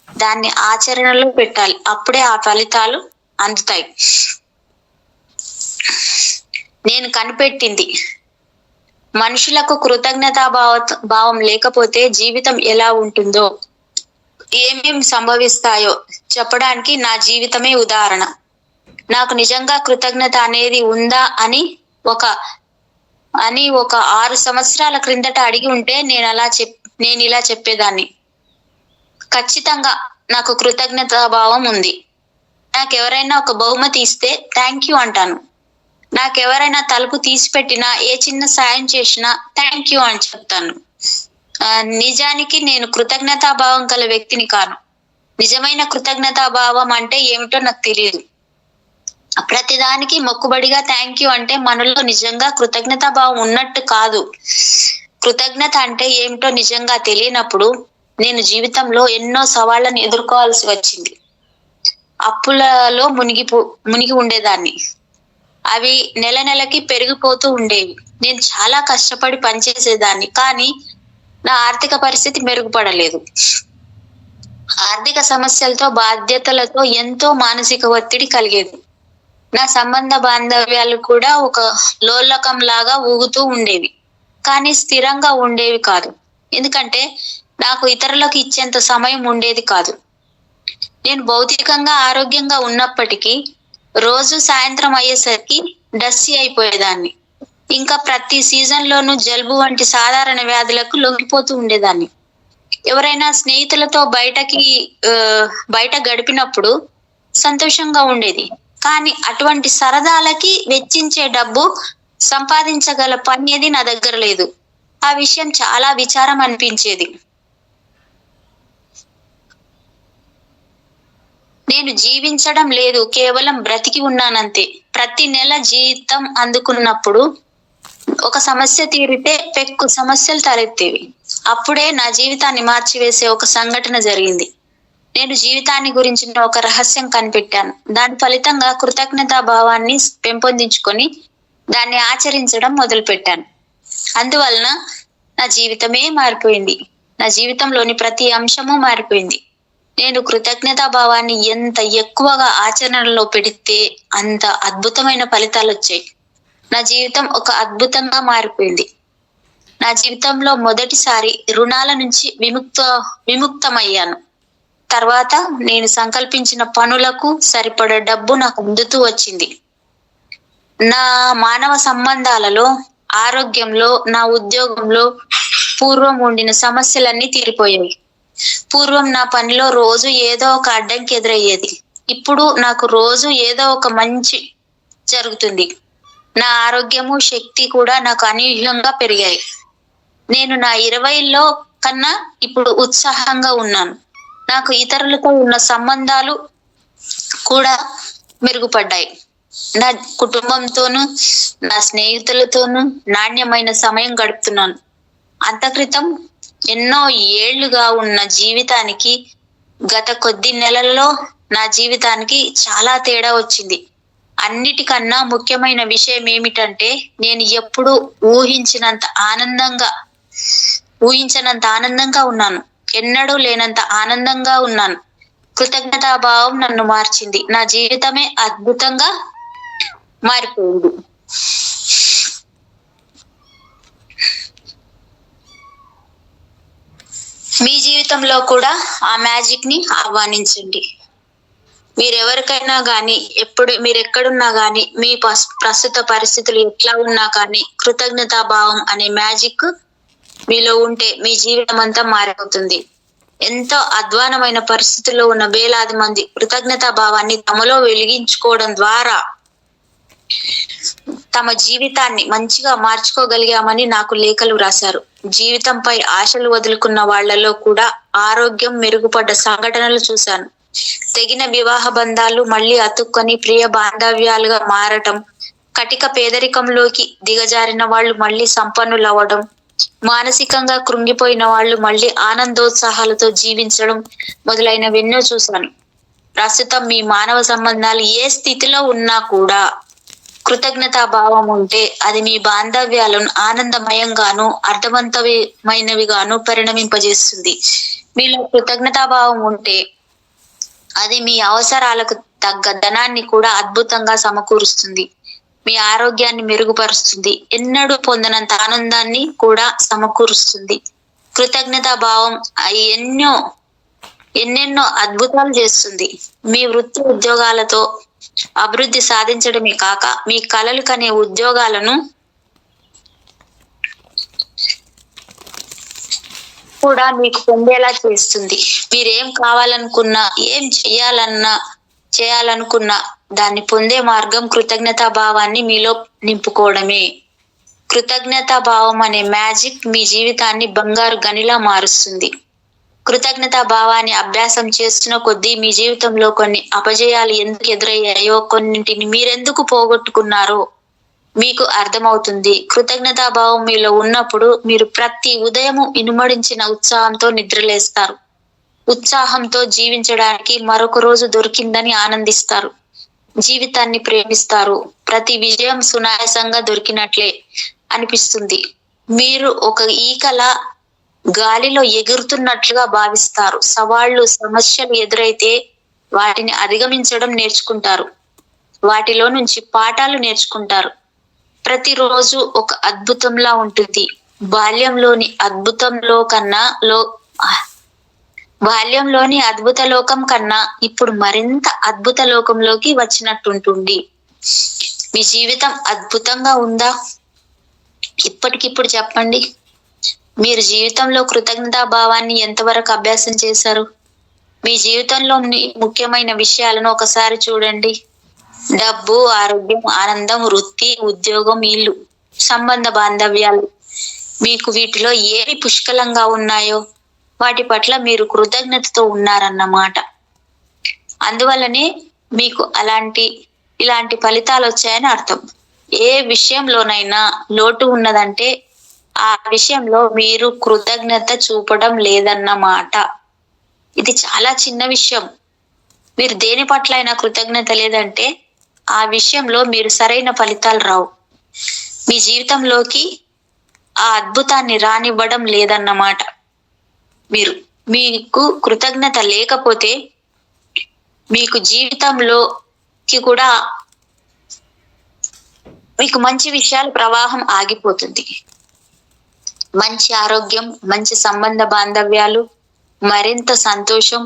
దాన్ని ఆచరణలో పెట్టాలి. అప్పుడే ఆ ఫలితాలు అందుతాయి. నేను కనిపెట్టింది, మనుషులకు కృతజ్ఞతా భావం లేకపోతే జీవితం ఎలా ఉంటుందో, ఏమేం సంభవిస్తాయో చెప్పడానికి నా జీవితమే ఉదాహరణ. నాకు నిజంగా కృతజ్ఞత అనేది ఉందా అని ఒక 6 సంవత్సరాల క్రిందట అడిగి ఉంటే నేను ఇలా చెప్పేదాన్ని. ఖచ్చితంగా నాకు కృతజ్ఞతా భావం ఉంది. నాకెవరైనా ఒక బహుమతి ఇస్తే థ్యాంక్ యూ అంటాను. నాకెవరైనా తలుపు తీసి పెట్టినా, ఏ చిన్న సాయం చేసినా థ్యాంక్ యూ అని చెప్తాను. నిజానికి నేను కృతజ్ఞతా భావం గల వ్యక్తిని కాను. నిజమైన కృతజ్ఞతా భావం అంటే ఏమిటో నాకు తెలియదు. ప్రతిదానికి మొక్కుబడిగా థ్యాంక్ యూ అంటే మనలో నిజంగా కృతజ్ఞతా భావం ఉన్నట్టు కాదు. కృతజ్ఞత అంటే ఏమిటో నిజంగా తెలియనప్పుడు నేను జీవితంలో ఎన్నో సవాళ్లను ఎదుర్కోవాల్సి వచ్చింది. అప్పులలో మునిగి ఉండేదాన్ని. అవి నెల నెలకి పెరిగిపోతూ ఉండేవి. నేను చాలా కష్టపడి పనిచేసేదాన్ని, కానీ నా ఆర్థిక పరిస్థితి మెరుగుపడలేదు. ఆర్థిక సమస్యలతో, బాధ్యతలతో ఎంతో మానసిక ఒత్తిడి కలిగేది. నా సంబంధ బాంధవ్యాలు కూడా ఒక లోలకం లాగా ఊగుతూ ఉండేవి, కానీ స్థిరంగా ఉండేవి కాదు. ఎందుకంటే నాకు ఇతరులకు ఇచ్చేంత సమయం ఉండేది కాదు. నేను భౌతికంగా ఆరోగ్యంగా ఉన్నప్పటికీ రోజు సాయంత్రం అయ్యేసరికి డస్సీ అయిపోయేదాన్ని. ఇంకా ప్రతి సీజన్ లోనూ జలుబు వంటి సాధారణ వ్యాధులకు లొంగిపోతూ ఉండేదాన్ని. ఎవరైనా స్నేహితులతో బయట గడిపినప్పుడు సంతోషంగా ఉండేది, కానీ అటువంటి సరదాలకి వెచ్చించే డబ్బు సంపాదించగల పని ఏది నా దగ్గర లేదు. ఆ విషయం చాలా విచారం అనిపించేది. నేను జీవించడం లేదు, కేవలం బ్రతికి ఉన్నానంతే. ప్రతి నెల జీతం అందుకున్నప్పుడు ఒక సమస్య తీరితే పెక్కు సమస్యలు తలెత్తేవి. అప్పుడే నా జీవితాన్ని మార్చివేసే ఒక సంఘటన జరిగింది. నేను జీవితాన్ని గురించిన ఒక రహస్యం కనిపెట్టాను. దాని ఫలితంగా కృతజ్ఞతా భావాన్ని పెంపొందించుకొని దాన్ని ఆచరించడం మొదలుపెట్టాను. అందువలన నా జీవితమే మారిపోయింది. నా జీవితంలోని ప్రతి అంశము మారిపోయింది. నేను కృతజ్ఞతా భావాన్ని ఎంత ఎక్కువగా ఆచరణలో పెడితే అంత అద్భుతమైన ఫలితాలు వచ్చాయి. నా జీవితం ఒక అద్భుతంగా మారిపోయింది. నా జీవితంలో మొదటిసారి రుణాల నుంచి విముక్తమయ్యాను. తర్వాత నేను సంకల్పించిన పనులకు సరిపడే డబ్బు నాకు అందుతూ వచ్చింది. నా మానవ సంబంధాలలో, ఆరోగ్యంలో, నా ఉద్యోగంలో పూర్వం ఉండిన సమస్యలన్నీ తీరిపోయాయి. పూర్వం నా పనిలో రోజు ఏదో ఒక అడ్డంకి ఎదురయ్యేది. ఇప్పుడు నాకు రోజు ఏదో ఒక మంచి జరుగుతుంది. నా ఆరోగ్యము, శక్తి కూడా నాకు అనూహ్యంగా పెరిగాయి. నేను నా 20లో కన్నా ఇప్పుడు ఉత్సాహంగా ఉన్నాను. నాకు ఇతరులతో ఉన్న సంబంధాలు కూడా మెరుగుపడ్డాయి. నా కుటుంబంతోనూ నా స్నేహితులతోనూ నాణ్యమైన సమయం గడుపుతున్నాను. అంత క్రితం ఎన్నో ఏళ్లుగా ఉన్న జీవితానికి గత కొద్ది నెలల్లో నా జీవితానికి చాలా తేడా వచ్చింది. అన్నిటికన్నా ముఖ్యమైన విషయం ఏమిటంటే నేను ఎప్పుడూ ఊహించనంత ఆనందంగా ఉన్నాను. ఎన్నడూ లేనంత ఆనందంగా ఉన్నాను. కృతజ్ఞతాభావం నన్ను మార్చింది. నా జీవితమే అద్భుతంగా మారిపోయింది. మీ జీవితంలో కూడా ఆ మ్యాజిక్ ని ఆహ్వానించండి. మీరెవరికైనా గాని మీరు ఎక్కడున్నా గాని మీ ప్రస్తుత పరిస్థితులు ఎట్లా ఉన్నా కానీ కృతజ్ఞతాభావం అనే మ్యాజిక్ మీలో ఉంటే మీ జీవితం అంతా మారిపోతుంది. ఎంతో అధ్వానమైన పరిస్థితుల్లో ఉన్న వేలాది మంది కృతజ్ఞతా భావాన్ని తమలో వెలిగించుకోవడం ద్వారా తమ జీవితాన్ని మంచిగా మార్చుకోగలిగామని నాకు లేఖలు రాశారు. జీవితంపై ఆశలు వదులుకున్న వాళ్లలో కూడా ఆరోగ్యం మెరుగుపడ్డ సంఘటనలు చూశాను. తెగిన వివాహ బంధాలు మళ్లీ అతుక్కొని ప్రియ బాంధవ్యాలుగా మారటం, కటిక పేదరికంలోకి దిగజారిన వాళ్ళు మళ్లీ సంపన్నులవ్వడం, మానసికంగా కృంగిపోయిన వాళ్ళు మళ్లీ ఆనందోత్సాహాలతో జీవించడం మొదలైనవెన్నో చూశాను. ప్రస్తుతం మీ మానవ సంబంధాలు ఏ స్థితిలో ఉన్నా కూడా కృతజ్ఞతాభావం ఉంటే అది మీ బాంధవ్యాలను ఆనందమయంగాను అర్థవంతమైనవిగాను పరిణమింపజేస్తుంది. మీలో కృతజ్ఞతాభావం ఉంటే అది మీ అవసరాలకు తగ్గ ధనాన్ని కూడా అద్భుతంగా సమకూరుస్తుంది. మీ ఆరోగ్యాన్ని మెరుగుపరుస్తుంది. ఎన్నడూ పొందనంత ఆనందాన్ని కూడా సమకూరుస్తుంది. కృతజ్ఞతాభావం ఎన్నెన్నో అద్భుతాలు చేస్తుంది. మీ వృత్తి ఉద్యోగాలతో అభివృద్ధి సాధించడమే కాక మీ కలలు కనే ఉద్యోగాలను కూడా మీకు పొందేలా చేస్తుంది. మీరేం కావాలనుకున్నా, ఏం చేయాలనుకున్నా దాన్ని పొందే మార్గం కృతజ్ఞతా భావాన్ని మీలో నింపుకోవడమే. కృతజ్ఞతా భావం అనే మ్యాజిక్ మీ జీవితాన్ని బంగారు గనిలా మారుస్తుంది. కృతజ్ఞతా భావాన్ని అభ్యాసం చేస్తున్న కొద్దీ మీ జీవితంలో కొన్ని అపజయాలు ఎందుకు ఎదురయ్యాయో, కొన్నింటిని మీరెందుకు పోగొట్టుకున్నారో మీకు అర్థమవుతుంది. కృతజ్ఞతా భావం మీలో ఉన్నప్పుడు మీరు ప్రతి ఉదయము ఇనుమడించిన ఉత్సాహంతో నిద్రలేస్తారు. ఉత్సాహంతో జీవించడానికి మరొక రోజు దొరికిందని ఆనందిస్తారు. జీవితాన్ని ప్రేమిస్తారు. ప్రతి విజయం సునాయాసంగా దొరికినట్లే అనిపిస్తుంది. మీరు ఒక ఈకలా గాలిలో ఎగురుతున్నట్లుగా భావిస్తారు. సవాళ్లు, సమస్యలు ఎదురైతే వాటిని అధిగమించడం నేర్చుకుంటారు. వాటిలో నుంచి పాఠాలు నేర్చుకుంటారు. ప్రతిరోజు ఒక అద్భుతంలా ఉంటుంది. బాల్యంలోని అద్భుత లోకం కన్నా ఇప్పుడు మరింత అద్భుత లోకంలోకి వచ్చినట్టుంటుంది. మీ జీవితం అద్భుతంగా ఉందా? ఇప్పటికిప్పుడు చెప్పండి. మీరు జీవితంలో కృతజ్ఞతా భావాన్ని ఎంతవరకు అభ్యాసం చేశారు? మీ జీవితంలో ముఖ్యమైన విషయాలను ఒకసారి చూడండి. డబ్బు, ఆరోగ్యం, ఆనందం, వృత్తి, ఉద్యోగం, ఇల్లు, సంబంధ బాంధవ్యాలు. మీకు వీటిలో ఏవి పుష్కలంగా ఉన్నాయో వాటి పట్ల మీరు కృతజ్ఞతతో ఉన్నారన్నమాట. అందువల్లనే మీకు ఇలాంటి ఫలితాలు వచ్చాయని అర్థం. ఏ విషయంలోనైనా లోటు ఉన్నదంటే ఆ విషయంలో మీరు కృతజ్ఞత చూపడం లేదన్నమాట. ఇది చాలా చిన్న విషయం. మీరు దేని పట్ల అయినా కృతజ్ఞత లేదంటే ఆ విషయంలో మీరు సరైన ఫలితాలు రావు. మీ జీవితంలోకి ఆ అద్భుతాన్ని రానివ్వడం లేదన్నమాట. మీకు కృతజ్ఞత లేకపోతే మీకు జీవితంలోకి కూడా మీకు మంచి విషయాల ప్రవాహం ఆగిపోతుంది. మంచి ఆరోగ్యం, మంచి సంబంధ బాంధవ్యాలు, మరింత సంతోషం,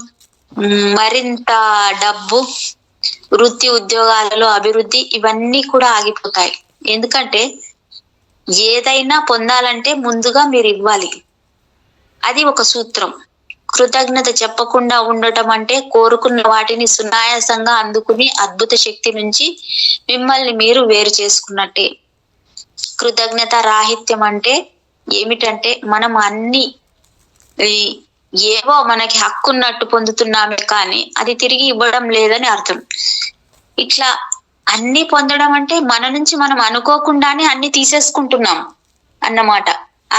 మరింత డబ్బు, వృత్తి ఉద్యోగాలలో అభివృద్ధి, ఇవన్నీ కూడా ఆగిపోతాయి. ఎందుకంటే ఏదైనా పొందాలంటే ముందుగా మీరు ఇవ్వాలి. అది ఒక సూత్రం. కృతజ్ఞత చెప్పకుండా ఉండటం అంటే కోరుకున్న వాటిని సునాయాసంగా అందుకుని అద్భుత శక్తి నుంచి మిమ్మల్ని మీరు వేరు చేసుకున్నట్టే. కృతజ్ఞత రాహిత్యం అంటే ఏమిటంటే మనం అన్ని ఏవో మనకి హక్కున్నట్టు పొందుతున్నామే కానీ అది తిరిగి ఇవ్వడం లేదని అర్థం. ఇట్లా అన్ని పొందడం అంటే మన నుంచి మనం అనుకోకుండానే అన్ని తీసేసుకుంటున్నాం అన్నమాట.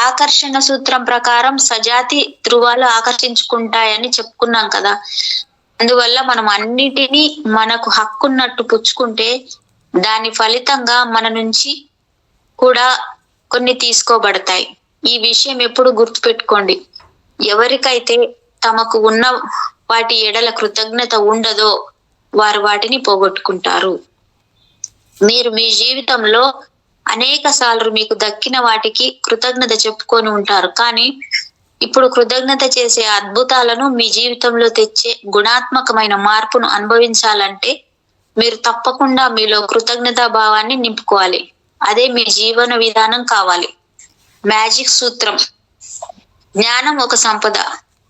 ఆకర్షణ సూత్రం ప్రకారం సజాతి ధృవాలు ఆకర్షించుకుంటాయని చెప్పుకున్నాం కదా. అందువల్ల మనం అన్నిటినీ మనకు హక్కున్నట్టు పుచ్చుకుంటే దాని ఫలితంగా మన నుంచి కూడా కొన్ని తీసుకోబడతాయి. ఈ విషయం ఎప్పుడు గుర్తుపెట్టుకోండి. ఎవరికైతే తమకు ఉన్న వాటి ఎడల కృతజ్ఞత ఉండదో వారు వాటిని పోగొట్టుకుంటారు. మీరు మీ జీవితంలో అనేక సార్లు మీకు దక్కిన వాటికి కృతజ్ఞత చెప్పుకొని ఉంటారు, కానీ ఇప్పుడు కృతజ్ఞత చేసే అద్భుతాలను మీ జీవితంలో తెచ్చే గుణాత్మకమైన మార్పును అనుభవించాలంటే మీరు తప్పకుండా మీలో కృతజ్ఞతా భావాన్ని నింపుకోవాలి. అదే మీ జీవన విధానం కావాలి. మ్యాజిక్ సూత్రం. జ్ఞానం ఒక సంపద,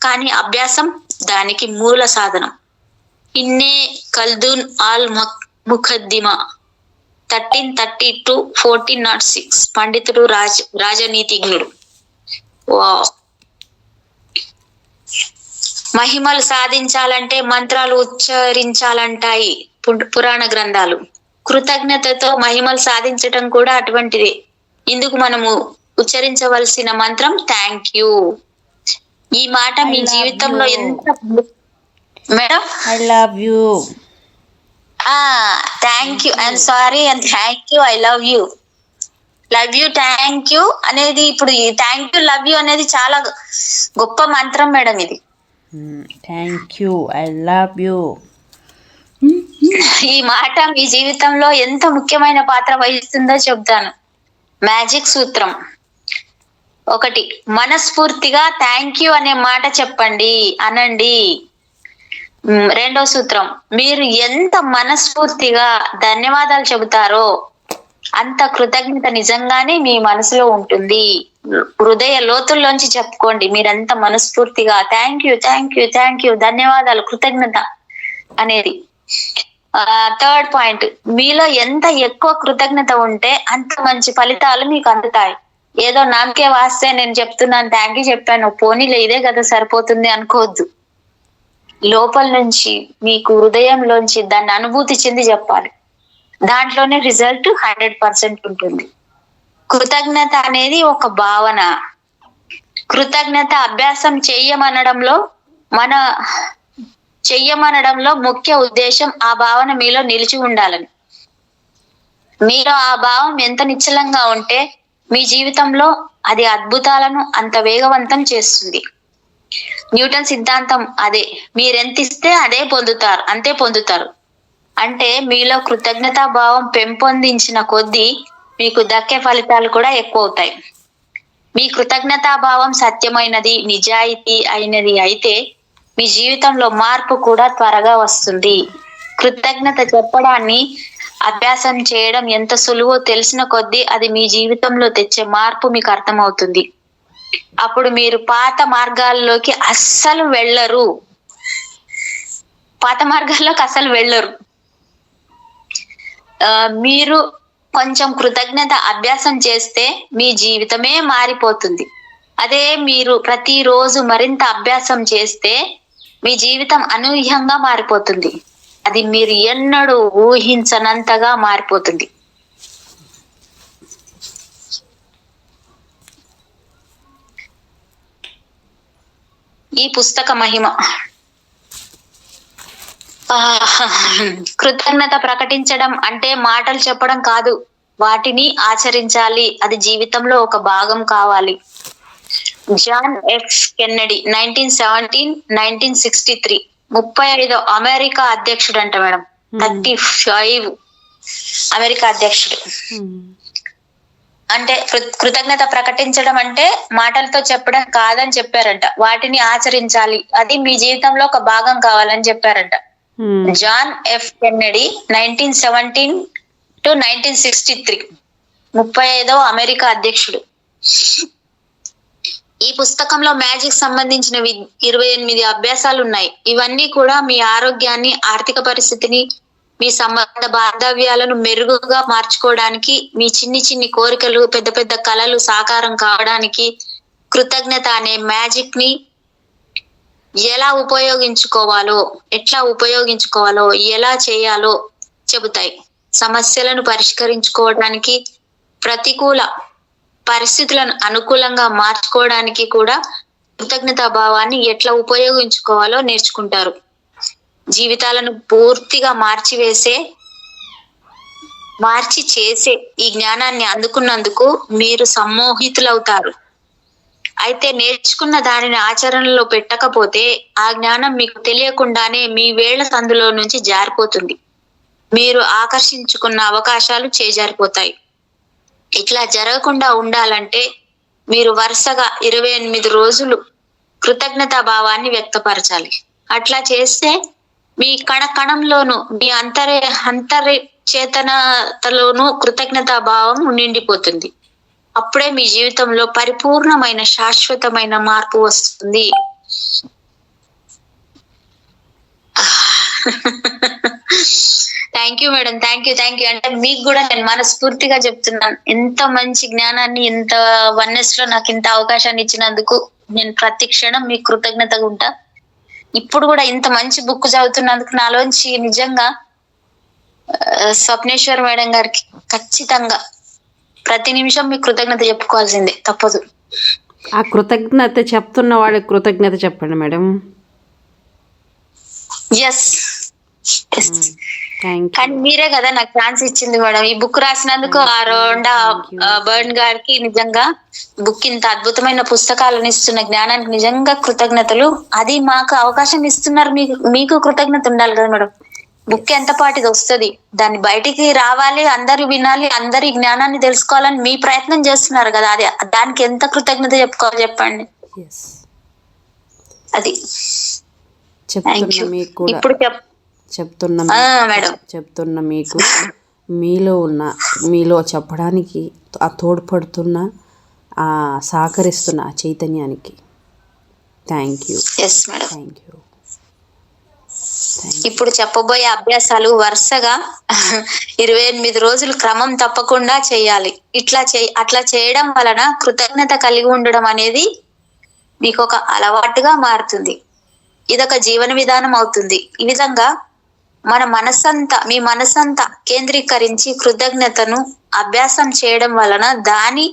కానీ అభ్యాసం దానికి మూల సాధనం. ఇన్నే ఖల్దూన్ ఆల్ ముఖద్దిమా 1330-1406 పండితుడు రాజనీతిజ్ఞుడు. మహిమలు సాధించాలంటే మంత్రాలు ఉచ్చరించాలంటాయి పురాణ గ్రంథాలు. కృతజ్ఞతతో మహిమలు సాధించటం కూడా అటువంటిదే. ఇందుకు మనము ఉచ్చరించవలసిన మంత్రం థ్యాంక్ యూ. ఈ మాట మీ జీవితంలో ఎంత madam
I love you,
thank you, I'm sorry and thank you, I love you, love you, thank you అనేది ఇప్పుడు ఈ థ్యాంక్ యూ లవ్ యూ అనేది చాలా గొప్ప మంత్రం మేడం. ఇది
thank you, I love you.
ఈ మాట మీ జీవితంలో ఎంత ముఖ్యమైన పాత్ర వహిస్తుందో చెప్తాను. మ్యాజిక్ సూత్రం. 1. మనస్ఫూర్తిగా థ్యాంక్ యూ అనే మాట చెప్పండి, అనండి. 2వ సూత్రం. మీరు ఎంత మనస్ఫూర్తిగా ధన్యవాదాలు చెబుతారో అంత కృతజ్ఞత నిజంగానే మీ మనసులో ఉంటుంది. హృదయ లోతుల్లోంచి చెప్పుకోండి మీరెంత మనస్ఫూర్తిగా thank you, thank you, thank you, ధన్యవాదాలు, కృతజ్ఞత అనేది. 3rd point. మీలో ఎంత ఎక్కువ కృతజ్ఞత ఉంటే అంత మంచి ఫలితాలు మీకు అందుతాయి. ఏదో నాకే వాస్తే నేను చెప్తున్నాను, థ్యాంక్ యూ చెప్పాను, పోనీలే ఇదే కదా సరిపోతుంది అనుకోవద్దు. లోపల నుంచి మీకు హృదయంలోంచి దాన్ని అనుభూతి చెంది చెప్పాలి. దాంట్లోనే రిజల్ట్ 100% ఉంటుంది. కృతజ్ఞత అనేది ఒక భావన. కృతజ్ఞత అభ్యాసం చెయ్యమనడంలో ముఖ్య ఉద్దేశం ఆ భావన మీలో నిలిచి ఉండాలని. మీలో ఆ భావం ఎంత నిశ్చలంగా ఉంటే మీ జీవితంలో అది అద్భుతాలను అంత వేగవంతం చేస్తుంది. న్యూటన్ సిద్ధాంతం అదే. మీరెంత ఇస్తే అంతే పొందుతారు. అంటే మీలో కృతజ్ఞతా భావం పెంపొందించిన కొద్దీ మీకు దక్కే ఫలితాలు కూడా ఎక్కువ అవుతాయి. మీ కృతజ్ఞతా భావం సత్యమైనది, నిజాయితీ అయినది అయితే మీ జీవితంలో మార్పు కూడా త్వరగా వస్తుంది. కృతజ్ఞత చెప్పడాన్ని అభ్యాసం చేయడం ఎంత సులువో తెలిసిన కొద్దీ అది మీ జీవితంలో తెచ్చే మార్పు మీకు అర్థమవుతుంది. అప్పుడు మీరు పాత మార్గాల్లోకి అస్సలు వెళ్ళరు. మీరు కొంచెం కృతజ్ఞత అభ్యాసం చేస్తే మీ జీవితమే మారిపోతుంది. అదే మీరు ప్రతిరోజు మరింత అభ్యాసం చేస్తే మీ జీవితం అనూహ్యంగా మారిపోతుంది. అది మీరు ఎన్నడూ ఊహించనంతగా మారిపోతుంది. ఈ పుస్తక మహిమ. కృతజ్ఞత ప్రకటించడం అంటే మాటలు చెప్పడం కాదు, వాటిని ఆచరించాలి. అది జీవితంలో ఒక భాగం కావాలి. జాన్ ఎఫ్ కెన్నడీ 1917-1963 35వ అమెరికా అధ్యక్షుడు అంట మేడం. 35 అమెరికా అధ్యక్షుడు. అంటే కృతజ్ఞత ప్రకటించడం అంటే మాటలతో చెప్పడం కాదని చెప్పారంట, వాటిని ఆచరించాలి, అది మీ జీవితంలో ఒక భాగం కావాలని చెప్పారంట. జాన్ ఎఫ్ కెన్నడీ 1917-1963 35వ అమెరికా అధ్యక్షుడు. ఈ పుస్తకంలో మ్యాజిక్ సంబంధించిన 28 అభ్యాసాలు ఉన్నాయి. ఇవన్నీ కూడా మీ ఆరోగ్యాన్ని, ఆర్థిక పరిస్థితిని, మీ సంబంధ బాంధవ్యాలను మెరుగుగా మార్చుకోవడానికి, మీ చిన్ని కోరికలు, పెద్ద పెద్ద కలలు సాకారం కావడానికి కృతజ్ఞత అనే మ్యాజిక్ ని ఎట్లా ఉపయోగించుకోవాలో, ఎలా చేయాలో చెబుతాయి. సమస్యలను పరిష్కరించుకోవడానికి, ప్రతికూల పరిస్థితులను అనుకూలంగా మార్చుకోవడానికి కూడా కృతజ్ఞతా భావాన్ని ఎట్లా ఉపయోగించుకోవాలో నేర్చుకుంటారు. జీవితాలను పూర్తిగా మార్చి చేసే ఈ జ్ఞానాన్ని అందుకున్నందుకు మీరు సమ్మోహితులవుతారు. అయితే నేర్చుకున్న దానిని ఆచరణలో పెట్టకపోతే ఆ జ్ఞానం మీకు తెలియకుండానే మీ వేళ్ల సందులో నుంచి జారిపోతుంది. మీరు ఆకర్షించుకున్న అవకాశాలు చేజారిపోతాయి. ఇట్లా జరగకుండా ఉండాలంటే మీరు వరుసగా 28 రోజులు కృతజ్ఞతా భావాన్ని వ్యక్తపరచాలి. అట్లా చేస్తే మీ కణంలోను, మీ అంతర్చేతనతలోను కృతజ్ఞతా భావం నిండిపోతుంది. అప్పుడే మీ జీవితంలో పరిపూర్ణమైన శాశ్వతమైన మార్పు వస్తుంది. Thank you madam, thank you. అంటే మీకు కూడా నేను మనస్ఫూర్తిగా చెప్తున్నాను, ఎంత మంచి జ్ఞానాన్ని, ఎంత వన్నెస్ లో నాకు ఇంత అవకాశాన్ని ఇచ్చినందుకు నేను ప్రతి క్షణం మీకు కృతజ్ఞతగా ఉంటా. ఇప్పుడు కూడా ఇంత మంచి బుక్ చదువుతున్నందుకు నాలోంచి నిజంగా స్వప్నేశ్వర్ మేడం గారికి ఖచ్చితంగా ప్రతి నిమిషం మీకు కృతజ్ఞత చెప్పుకోవాల్సిందే, తప్పదు.
ఆ కృతజ్ఞత చెప్తున్న వాళ్ళకి కృతజ్ఞత చెప్పండి మేడం.
ఎస్, కానీ మీరే కదా నాకు ఛాన్స్ ఇచ్చింది మేడం. ఈ బుక్ రాసినందుకు ఆ రోండా బర్న్ గారికి నిజంగా బుక్ ఇంత అద్భుతమైన పుస్తకాలను ఇస్తున్న జ్ఞానానికి నిజంగా కృతజ్ఞతలు. అది మాకు అవకాశం ఇస్తున్నారు, మీకు కృతజ్ఞత ఉండాలి కదా మేడం. బుక్ ఎంత పాటిది వస్తుంది, దాన్ని బయటికి రావాలి, అందరు వినాలి, అందరి జ్ఞానాన్ని తెలుసుకోవాలని మీ ప్రయత్నం చేస్తున్నారు కదా, అది దానికి ఎంత కృతజ్ఞత చెప్పుకోవాలి చెప్పండి. అది ఇప్పుడు
చెప్తున్న మీకు మీలో చెప్పడానికి ఆ తోడ్పడుతున్న, ఆ సహకరిస్తున్న ఆ చైతన్యానికి థ్యాంక్ యూ. Thank you.
ఇప్పుడు చెప్పబోయే అభ్యాసాలు వరుసగా 28 రోజులు క్రమం తప్పకుండా చేయాలి. అట్లా చేయడం వలన కృతజ్ఞత కలిగి ఉండడం అనేది మీకు ఒక అలవాటుగా మారుతుంది. ఇదొక జీవన విధానం అవుతుంది. ఈ విధంగా మీ మనసంతా కేంద్రీకరించి కృతజ్ఞతను అభ్యాసం చేయడం వలన దాని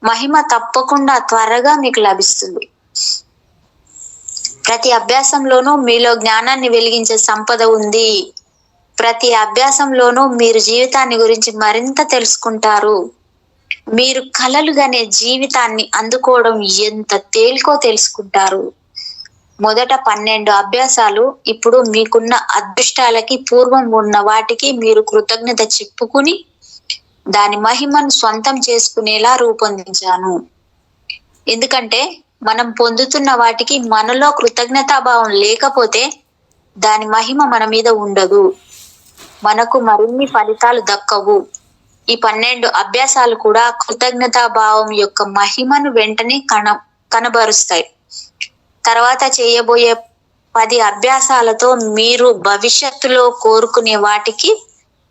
మహిమ తప్పకుండా త్వరగా మీకు లభిస్తుంది. ప్రతి అభ్యాసంలోనూ మీలో జ్ఞానాన్ని వెలిగించే సంపద ఉంది. ప్రతి అభ్యాసంలోనూ మీరు జీవితాన్ని గురించి మరింత తెలుసుకుంటారు. మీరు కలలుగనే జీవితాన్ని అందుకోవడం ఎంత తేలికో తెలుసుకుంటారు. మొదట 12 అభ్యాసాలు ఇప్పుడు మీకున్న అదృష్టాలకి పూర్వం ఉన్న వాటికి మీరు కృతజ్ఞత చెప్పుకుని దాని మహిమను సొంతం చేసుకునేలా రూపొందించాను. ఎందుకంటే మనం పొందుతున్న వాటికి మనలో కృతజ్ఞతాభావం లేకపోతే దాని మహిమ మన మీద ఉండదు, మనకు మరిన్ని ఫలితాలు దక్కవు. ఈ 12 అభ్యాసాలు కూడా కృతజ్ఞతాభావం యొక్క మహిమను వెంటనే కనబరుస్తాయి. తర్వాత చేయబోయే 10 అభ్యాసాలతో మీరు భవిష్యత్తులో కోరుకునే వాటికి,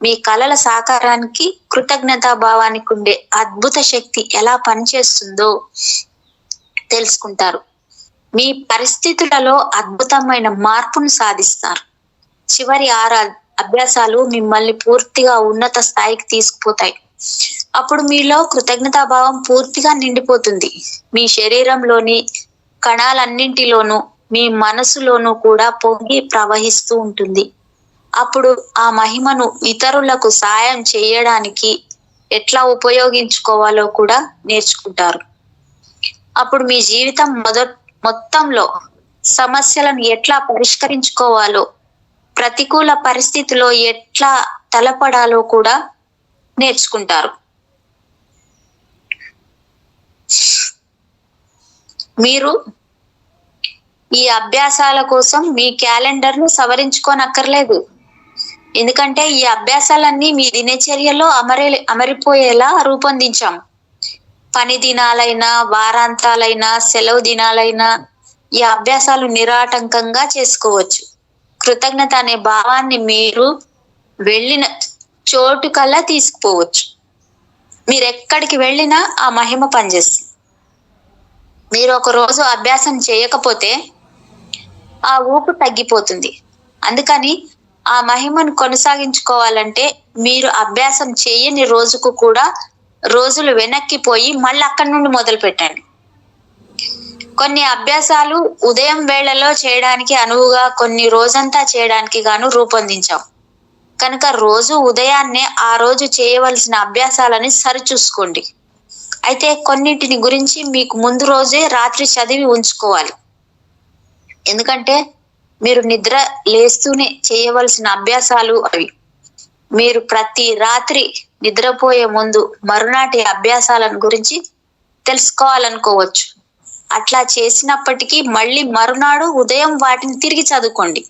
మీ కలల సాకారానికి కృతజ్ఞతా భావానికి ఉండే అద్భుత శక్తి ఎలా పనిచేస్తుందో తెలుసుకుంటారు. మీ పరిస్థితులలో అద్భుతమైన మార్పును సాధిస్తారు. చివరి 6 అభ్యాసాలు మిమ్మల్ని పూర్తిగా ఉన్నత స్థాయికి తీసుకుపోతాయి. అప్పుడు మీలో కృతజ్ఞతా భావం పూర్తిగా నిండిపోతుంది. మీ శరీరంలోని కణాలన్నింటిలోనూ, మీ మనసులోనూ కూడా పొంగి ప్రవహిస్తూ ఉంటుంది. అప్పుడు ఆ మహిమను ఇతరులకు సాయం చేయడానికి ఎట్లా ఉపయోగించుకోవాలో కూడా నేర్చుకుంటారు. అప్పుడు మీ జీవితం మొత్తంలో సమస్యలను ఎట్లా పరిష్కరించుకోవాలో, ప్రతికూల పరిస్థితిలో ఎట్లా తలపడాలో కూడా నేర్చుకుంటారు. మీరు ఈ అభ్యాసాల కోసం మీ క్యాలెండర్ను సవరించుకోనక్కర్లేదు. ఎందుకంటే ఈ అభ్యాసాలన్నీ మీ దినచర్యలో అమరిపోయేలా రూపొందించాం. పని దినాలైనా, వారాంతాలైనా, సెలవు దినాలైనా ఈ అభ్యాసాలు నిరాటంకంగా చేసుకోవచ్చు. కృతజ్ఞత అనే భావాన్ని మీరు వెళ్ళిన చోటుకల్లా తీసుకుపోవచ్చు. మీరు ఎక్కడికి వెళ్ళినా ఆ మహిమ పనిచేస్తుంది. మీరు ఒక రోజు అభ్యాసం చేయకపోతే ఆ ఊపు తగ్గిపోతుంది. అందుకని ఆ మహిమను కొనసాగించుకోవాలంటే మీరు అభ్యాసం చేయని రోజుకు కూడా రోజులు వెనక్కిపోయి మళ్ళీ అక్కడి నుండి మొదలు పెట్టండి. కొన్ని అభ్యాసాలు ఉదయం వేళలో చేయడానికి అనువుగా, కొన్ని రోజంతా చేయడానికి గాను రూపొందించాం కనుక రోజు ఉదయాన్నే ఆ రోజు చేయవలసిన అభ్యాసాలని సరిచూసుకోండి. అయితే కొన్నిటిని గురించి మీకు ముందు రోజే రాత్రి చదివి ఉంచుకోవాలి. ఎందుకంటే మీరు నిద్ర లేస్తూనే చేయవలసిన అభ్యాసాలు అవి. మీరు ప్రతి రాత్రి నిద్రపోయే ముందు మరునాటి అభ్యాసాలను గురించి తెలుసుకోవాలనుకోవచ్చు. అట్లా చేసినప్పటికీ మళ్ళీ మరునాడు ఉదయం వాటిని తిరిగి చదువుకోండి.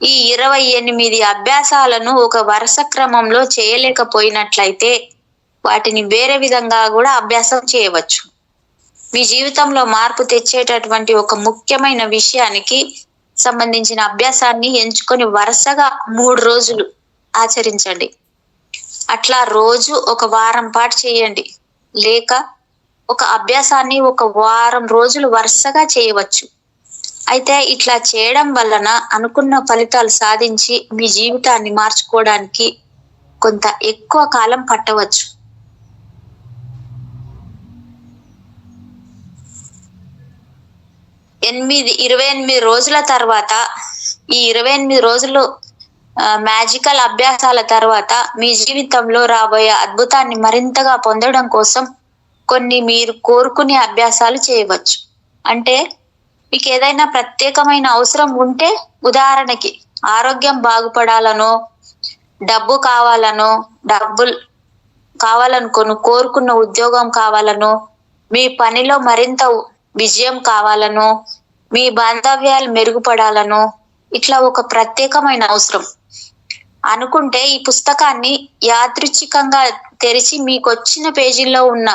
ఈ 28 అభ్యాసాలను ఒక వరుస క్రమంలో చేయలేకపోయినట్లయితే వాటిని వేరే విధంగా కూడా అభ్యాసం చేయవచ్చు. మీ జీవితంలో మార్పు తెచ్చేటటువంటి ఒక ముఖ్యమైన విషయానికి సంబంధించిన అభ్యాసాన్ని ఎంచుకొని వరుసగా 3 రోజులు ఆచరించండి. అట్లా రోజు ఒక వారం పాటు చేయండి, లేక ఒక అభ్యాసాన్ని ఒక వారం రోజులు వరుసగా చేయవచ్చు. అయితే ఇట్లా చేయడం వలన అనుకున్న ఫలితాలు సాధించి మీ జీవితాన్ని మార్చుకోవడానికి కొంత ఎక్కువ కాలం పట్టవచ్చు. ఇరవై 28 రోజుల తర్వాత, ఈ 28 రోజులు మ్యాజికల్ అభ్యాసాల తర్వాత మీ జీవితంలో రాబోయే అద్భుతాన్ని మరింతగా పొందడం కోసం కొన్ని మీరు కోరుకునే అభ్యాసాలు చేయవచ్చు. అంటే మీకు ఏదైనా ప్రత్యేకమైన అవసరం ఉంటే, ఉదాహరణకి ఆరోగ్యం బాగుపడాలనో, డబ్బు కావాలనో, డబ్బులు కావాలనుకోను, కోరుకున్న ఉద్యోగం కావాలనో, మీ పనిలో మరింత విజయం కావాలనో, మీ బాంధవ్యాలు మెరుగుపడాలనో, ఇట్లా ఒక ప్రత్యేకమైన అవసరం అనుకుంటే ఈ పుస్తకాన్ని యాదృచ్ఛికంగా తెరిచి మీకు వచ్చిన పేజీల్లో ఉన్న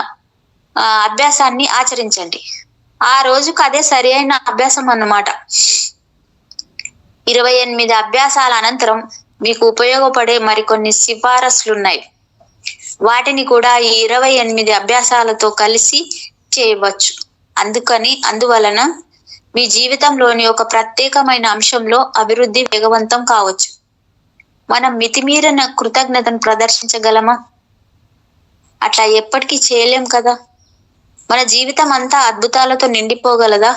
అభ్యాసాన్ని ఆచరించండి. ఆ రోజుకు అదే సరి అయిన అభ్యాసం అన్నమాట. 28 అభ్యాసాల అనంతరం మీకు ఉపయోగపడే మరికొన్ని సిఫారసులున్నాయి. వాటిని కూడా ఈ 28 అభ్యాసాలతో కలిసి చేయవచ్చు. అందువలన మీ జీవితంలోని ఒక ప్రత్యేకమైన అంశంలో అభివృద్ధి వేగవంతం కావచ్చు. మనం మితిమీరిన కృతజ్ఞతను ప్రదర్శించగలమా? అట్లా ఎప్పటికీ చేయలేం కదా. మన జీవితం అంతా అద్భుతాలతో నిండిపోగలదా?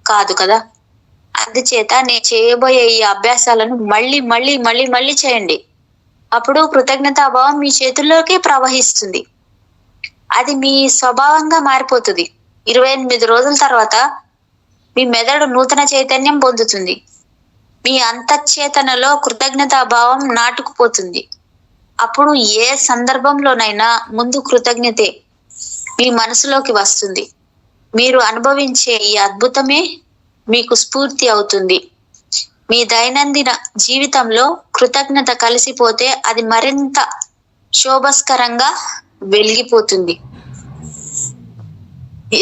కాదు కదా. అందుచేత నేను చేయబోయే ఈ అభ్యాసాలను మళ్ళీ మళ్ళీ మళ్ళీ మళ్ళీ చేయండి. అప్పుడు కృతజ్ఞతాభావం మీ చేతుల్లోకి ప్రవహిస్తుంది. అది మీ స్వభావంగా మారిపోతుంది. 28 రోజుల తర్వాత మీ మెదడు నూతన చైతన్యం పొందుతుంది. మీ అంతఃచేతనలో కృతజ్ఞతాభావం నాటుకుపోతుంది. అప్పుడు ఏ సందర్భంలోనైనా ముందు కృతజ్ఞతే మీ మనసులోకి వస్తుంది. మీరు అనుభవించే ఈ అద్భుతమే మీకు స్ఫూర్తి అవుతుంది. మీ దైనందిన జీవితంలో కృతజ్ఞత కలిసిపోతే అది మరింత శోభస్కరంగా వెలిగిపోతుంది.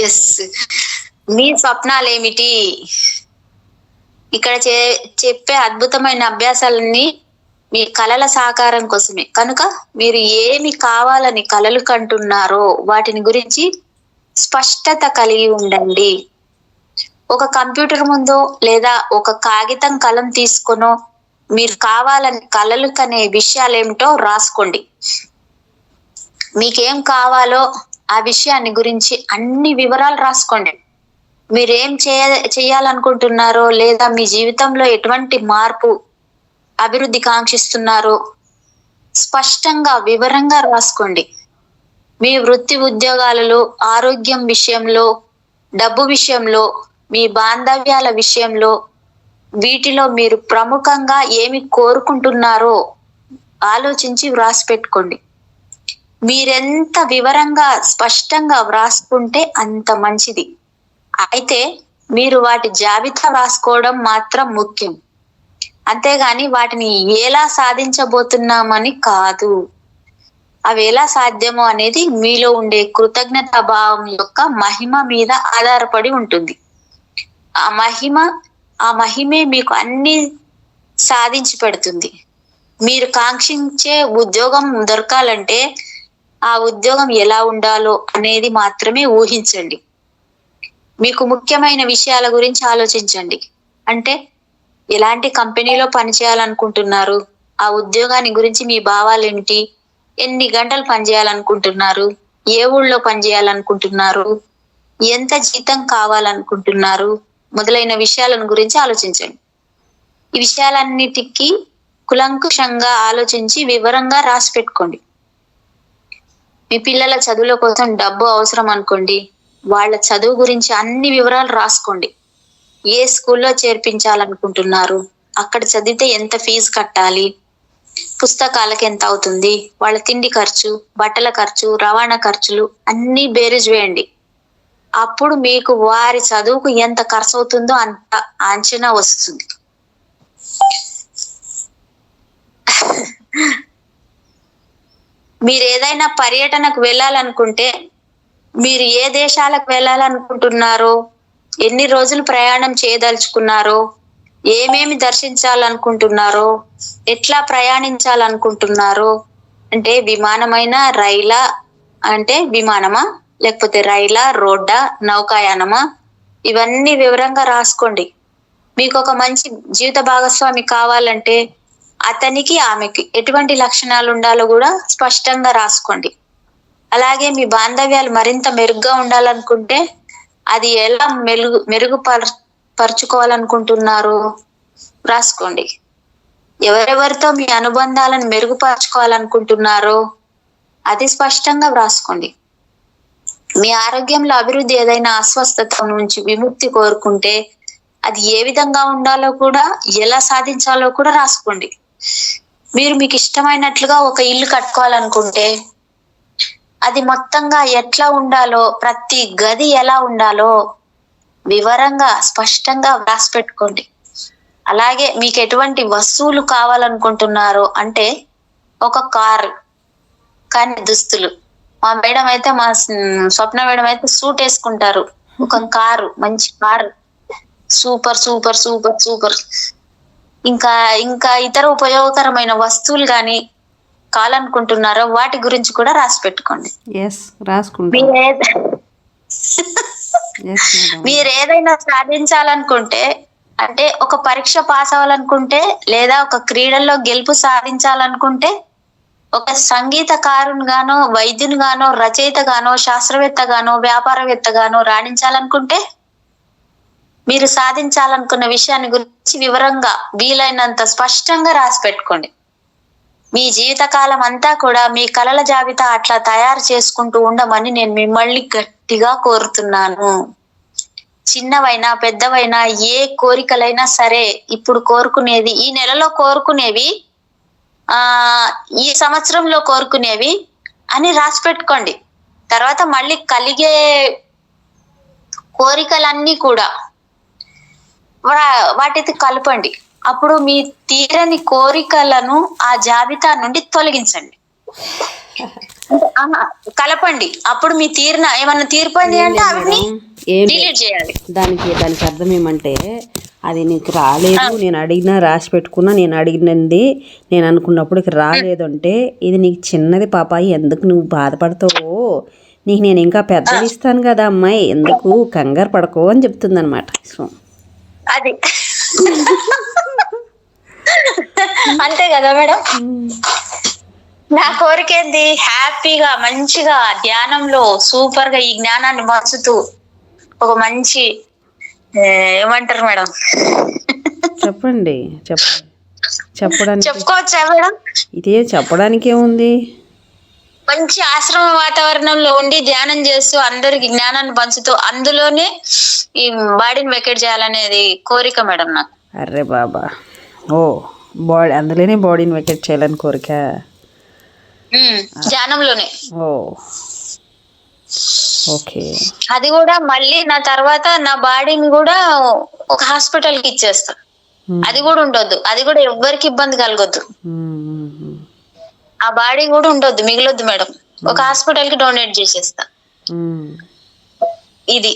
ఎస్. మీ స్వప్నాలేమిటి? ఇక్కడ చెప్పే అద్భుతమైన అభ్యాసాలన్నీ మీ కలల సాకారం కోసమే. కనుక మీరు ఏమి కావాలని కలలు కంటున్నారో వాటిని గురించి స్పష్టత కలిగి ఉండండి. ఒక కంప్యూటర్ ముందో లేదా ఒక కాగితం కలం తీసుకొనో మీరు కావాలని కలలు కనే విషయాలేమిటో రాసుకోండి. మీకేం కావాలో ఆ విషయాన్ని గురించి అన్ని వివరాలు రాసుకోండి. మీరేం చేయాలనుకుంటున్నారో లేదా మీ జీవితంలో ఎటువంటి మార్పు అభివృద్ధి కాంక్షిస్తున్నారో స్పష్టంగా వివరంగా రాసుకోండి. మీ వృత్తి ఉద్యోగాలలో, ఆరోగ్యం విషయంలో, డబ్బు విషయంలో, మీ బాంధవ్యాల విషయంలో, వీటిలో మీరు ప్రముఖంగా ఏమి కోరుకుంటున్నారో ఆలోచించి వ్రాసి పెట్టుకోండి. మీరెంత వివరంగా స్పష్టంగా వ్రాసుకుంటే అంత మంచిది. అయితే మీరు వాటి జాబితా వ్రాసుకోవడం మాత్రం ముఖ్యం, అంతేగాని వాటిని ఎలా సాధించబోతున్నామని కాదు. అవి ఎలా సాధ్యమో అనేది మీలో ఉండే కృతజ్ఞతా భావం యొక్క మహిమ మీద ఆధారపడి ఉంటుంది. ఆ మహిమే మీకు అన్ని సాధించి పెడుతుంది. మీరు కాంక్షించే ఉద్యోగం దొరకాలంటే ఆ ఉద్యోగం ఎలా ఉండాలో అనేది మాత్రమే ఊహించండి. మీకు ముఖ్యమైన విషయాల గురించి ఆలోచించండి. అంటే ఎలాంటి కంపెనీలో పనిచేయాలనుకుంటున్నారు, ఆ ఉద్యోగాన్ని గురించి మీ భావాలేంటి, ఎన్ని గంటలు పనిచేయాలనుకుంటున్నారు, ఏ ఊళ్ళో పనిచేయాలనుకుంటున్నారు, ఎంత జీతం కావాలనుకుంటున్నారు, మొదలైన విషయాలను గురించి ఆలోచించండి. ఈ విషయాలన్నిటికీ కులంకుషంగా ఆలోచించి వివరంగా రాసి పెట్టుకోండి. మీ పిల్లల చదువుల కోసం డబ్బు అవసరం అనుకోండి, వాళ్ళ చదువు గురించి అన్ని వివరాలు రాసుకోండి. ఏ స్కూల్లో చేర్పించాలనుకుంటున్నారు, అక్కడ చదివితే ఎంత ఫీజు కట్టాలి, పుస్తకాలకి ఎంత అవుతుంది, వాళ్ళ తిండి ఖర్చు, బట్టల ఖర్చు, రవాణా ఖర్చులు అన్ని బేరీజ్ వేయండి. అప్పుడు మీకు వారి చదువుకు ఎంత ఖర్చు అవుతుందో అంత అంచనా వస్తుంది. మీరు ఏదైనా పర్యటనకు వెళ్ళాలనుకుంటే, మీరు ఏ దేశాలకు వెళ్ళాలనుకుంటున్నారో, ఎన్ని రోజులు ప్రయాణం చేయదలుచుకున్నారో, ఏమేమి దర్శించాలనుకుంటున్నారో, ఎట్లా ప్రయాణించాలనుకుంటున్నారో, అంటే విమానమైనా రైలా, అంటే విమానమా లేకపోతే రైలా, రోడ్డా, నౌకాయానమా, ఇవన్నీ వివరంగా రాసుకోండి. మీకు ఒక మంచి జీవిత భాగస్వామి కావాలంటే అతనికి ఆమెకి ఎటువంటి లక్షణాలు ఉండాలో కూడా స్పష్టంగా రాసుకోండి. అలాగే మీ బాంధవ్యాలు మరింత మెరుగ్గా ఉండాలనుకుంటే అది ఎలా పరుచుకోవాలనుకుంటున్నారో రాసుకోండి. ఎవరెవరితో మీ అనుబంధాలను మెరుగుపరచుకోవాలనుకుంటున్నారో అది స్పష్టంగా వ్రాసుకోండి. మీ ఆరోగ్యంలో అభివృద్ధి, ఏదైనా అస్వస్థత నుంచి విముక్తి కోరుకుంటే అది ఏ విధంగా ఉండాలో కూడా, ఎలా సాధించాలో కూడా రాసుకోండి. మీరు మీకు ఇష్టమైనట్లుగా ఒక ఇల్లు కట్టుకోవాలనుకుంటే అది మొత్తంగా ఎట్లా ఉండాలో, ప్రతి గది ఎలా ఉండాలో వివరంగా స్పష్టంగా వ్రాసి పెట్టుకోండి. అలాగే మీకు ఎటువంటి వస్తువులు కావాలనుకుంటున్నారో, అంటే ఒక కారు, కానీ దుస్తులు, మా మేడం అయితే, మా స్వప్న మేడం అయితే సూట్ వేసుకుంటారు. ఒక కారు, మంచి car, super super super super. ఇంకా ఇంకా ఇతర ఉపయోగకరమైన వస్తువులు కానీ కావాలనుకుంటున్నారో వాటి గురించి కూడా రాసి పెట్టుకోండి. మీరు ఏదైనా సాధించాలనుకుంటే, అంటే ఒక పరీక్ష పాస్ అవ్వాలనుకుంటే, లేదా ఒక క్రీడల్లో గెలుపు సాధించాలనుకుంటే, ఒక సంగీతకారుని గానో, వైద్యుని గానో, రచయిత గానో, శాస్త్రవేత్త గానో, వ్యాపారవేత్త గానో రాణించాలనుకుంటే, మీరు సాధించాలనుకున్న విషయాన్ని గురించి వివరంగా వీలైనంత స్పష్టంగా రాసి పెట్టుకోండి. మీ జీవితకాలం అంతా కూడా మీ కలల జాబితా అట్లా తయారు చేసుకుంటూ ఉండమని నేను మిమ్మల్ని గట్టిగా కోరుతున్నాను. చిన్నవైనా పెద్దవైనా ఏ కోరికలైనా సరే, ఇప్పుడు కోరుకునేది, ఈ నెలలో కోరుకునేవి, ఈ సంవత్సరంలో కోరుకునేవి అని రాసి పెట్టుకోండి. తర్వాత మళ్ళీ కలిగే కోరికలన్నీ కూడా వాటికి కలపండి. అప్పుడు మీ తీరని కోరికలను ఆ జాబితా నుండి తొలగించండి. కలపండి. అప్పుడు మీ ఏమన్నా తీరిపోయింది అంటే అవన్నీ డిలీట్ చేయాలి.
దానికి అర్థం ఏమంటే, అది నీకు రాలేదు, నేను అడిగినా రాసి పెట్టుకున్నా, నేను అడిగినది నేను అనుకున్నప్పుడు రాలేదు అంటే, ఇది నీకు చిన్నది పాప, ఎందుకు నువ్వు బాధపడతావో, నీకు నేను ఇంకా పెద్దది ఇస్తాను కదా అమ్మాయి, ఎందుకు కంగారు పడకో అని చెప్తుంది అనమాట. సో
అది అంతే కదా మేడం. నా కోరిక ఏంది, హ్యాపీగా మంచిగా ధ్యానంలో సూపర్ గా ఈ జ్ఞానాన్ని పంచుతూ ఒక మంచి, ఏమంటారు మేడం,
చెప్పండి చెప్పడానికి
చెప్పుకోవచ్చా మేడం?
ఇదే చెప్పడానికి ఏముంది,
మంచి ఆశ్రమ వాతావరణంలో ఉండి ధ్యానం చేస్తూ అందరికి జ్ఞానాన్ని పంచుతూ అందులోనే ఈ బాడీని వెకేట్ చేయాలనేది కోరిక మేడం నాకు.
అర్రే బాబా, ఓ బాడీ, అందులోనే బాడీని వెకేట్ చేయాలని కోరిక,
ధ్యానంలోనే.
ఓ ఓకే.
అది కూడా మళ్ళీ నా తర్వాత నా బాడీని కూడా ఒక హాస్పిటల్ కి ఇచ్చేస్తా. అది కూడా ఉండొద్దు, అది కూడా ఎవ్వరికి ఇబ్బంది కలగొద్దు. ఆ బాడీ కూడా ఉండొద్దు, మిగిలొద్దు మేడం, ఒక హాస్పిటల్ కి డొనేట్ చేసేస్తా. ఇది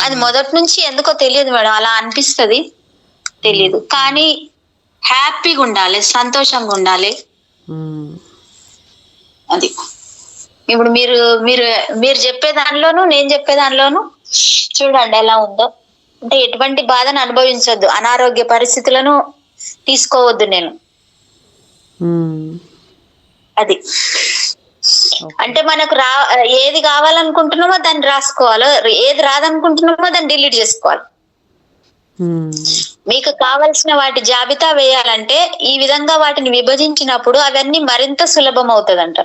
అది మొదటి నుంచి ఎందుకో తెలియదు మేడం, అలా అనిపిస్తది, తెలియదు, కానీ హ్యాపీగా ఉండాలి, సంతోషంగా ఉండాలి. అది ఇప్పుడు మీరు మీరు మీరు చెప్పే దానిలోను నేను చెప్పే దానిలోను చూడండి ఎలా ఉందో. అంటే ఎటువంటి బాధను అనుభవించొద్దు, అనారోగ్య పరిస్థితులను తీసుకోవద్దు నేను. అది అంటే మనకు ఏది కావాలనుకుంటున్నామో దాన్ని రాసుకోవాలి, ఏది రాదనుకుంటున్నామో దాన్ని డిలీట్ చేసుకోవాలి. మీకు కావలసిన వాటి జాబితా వేయాలంటే ఈ విధంగా వాటిని విభజించినప్పుడు అవన్నీ మరింత సులభం అవుతుందంట.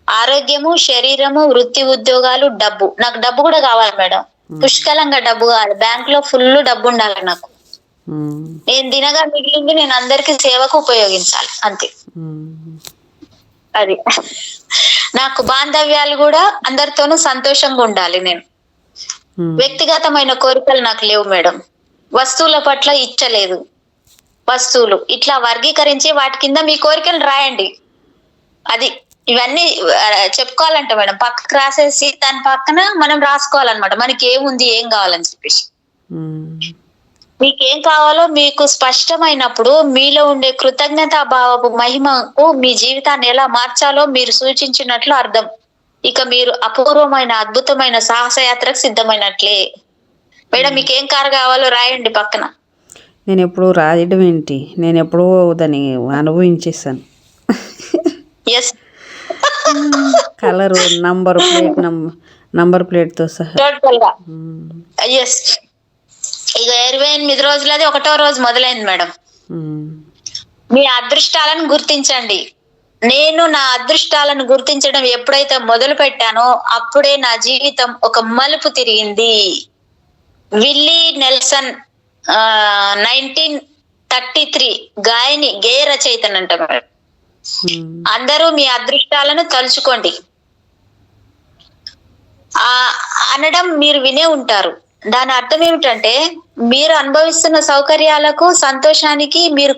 ఆరోగ్యము, శరీరము, వృత్తి, ఉద్యోగాలు, డబ్బు. నాకు డబ్బు కూడా కావాలి మేడం, పుష్కలంగా డబ్బు కావాలి, బ్యాంక్ లో ఫుల్ డబ్బు ఉండాలి నాకు. నేను తినగా మిగిలింది నేను అందరికి సేవకు ఉపయోగించాలి, అంతే. అది నాకు బాంధవ్యాలు కూడా అందరితోనూ సంతోషంగా ఉండాలి నేను. వ్యక్తిగతమైన కోరికలు నాకు లేవు మేడం. వస్తువుల పట్ల ఇచ్చలేదు. వస్తువులు ఇట్లా వర్గీకరించి వాటి కింద మీ కోరికలు రాయండి. అది ఇవన్నీ చెప్పుకోవాలంట మేడం, పక్కకు రాసేసి దాని పక్కన మనం రాసుకోవాలన్నమాట, మనకి ఏముంది ఏం కావాలని చెప్పేసి. మీకేం కావాలో మీకు స్పష్టమైనప్పుడు మీలో ఉండే కృతజ్ఞతా భావపు మహిమకు మీ జీవితాన్ని ఎలా మార్చాలో మీరు సూచించినట్లు అర్థం. ఇక మీరు అపూర్వమైన అద్భుతమైన సాహసయాత్రకు సిద్ధమైనట్లే. మేడం మీకేం కారు కావాలో రాయండి పక్కన.
నేను ఎప్పుడు రాయడం ఏంటి, నేను ఎప్పుడో దాన్ని అనుభవించేసాను.
ఎస్,
కలరు, నంబర్ ప్లేట్తో సహా.
ఎస్, ఇక 28 రోజులది 1వ రోజు మొదలైంది మేడం. మీ అదృష్టాలను గుర్తించండి. నేను నా అదృష్టాలను గుర్తించడం ఎప్పుడైతే మొదలు పెట్టానో అప్పుడే నా జీవితం ఒక మలుపు తిరిగింది. విల్లీ నెల్సన్ 1933 గేయ రచయితనంట మేడం. అందరూ మీ అదృష్టాలను తలుచుకోండి అనడం మీరు వినే ఉంటారు. దాని అర్థం ఏమిటంటే మీరు అనుభవిస్తున్న సౌకర్యాలకు, సంతోషానికి మీరు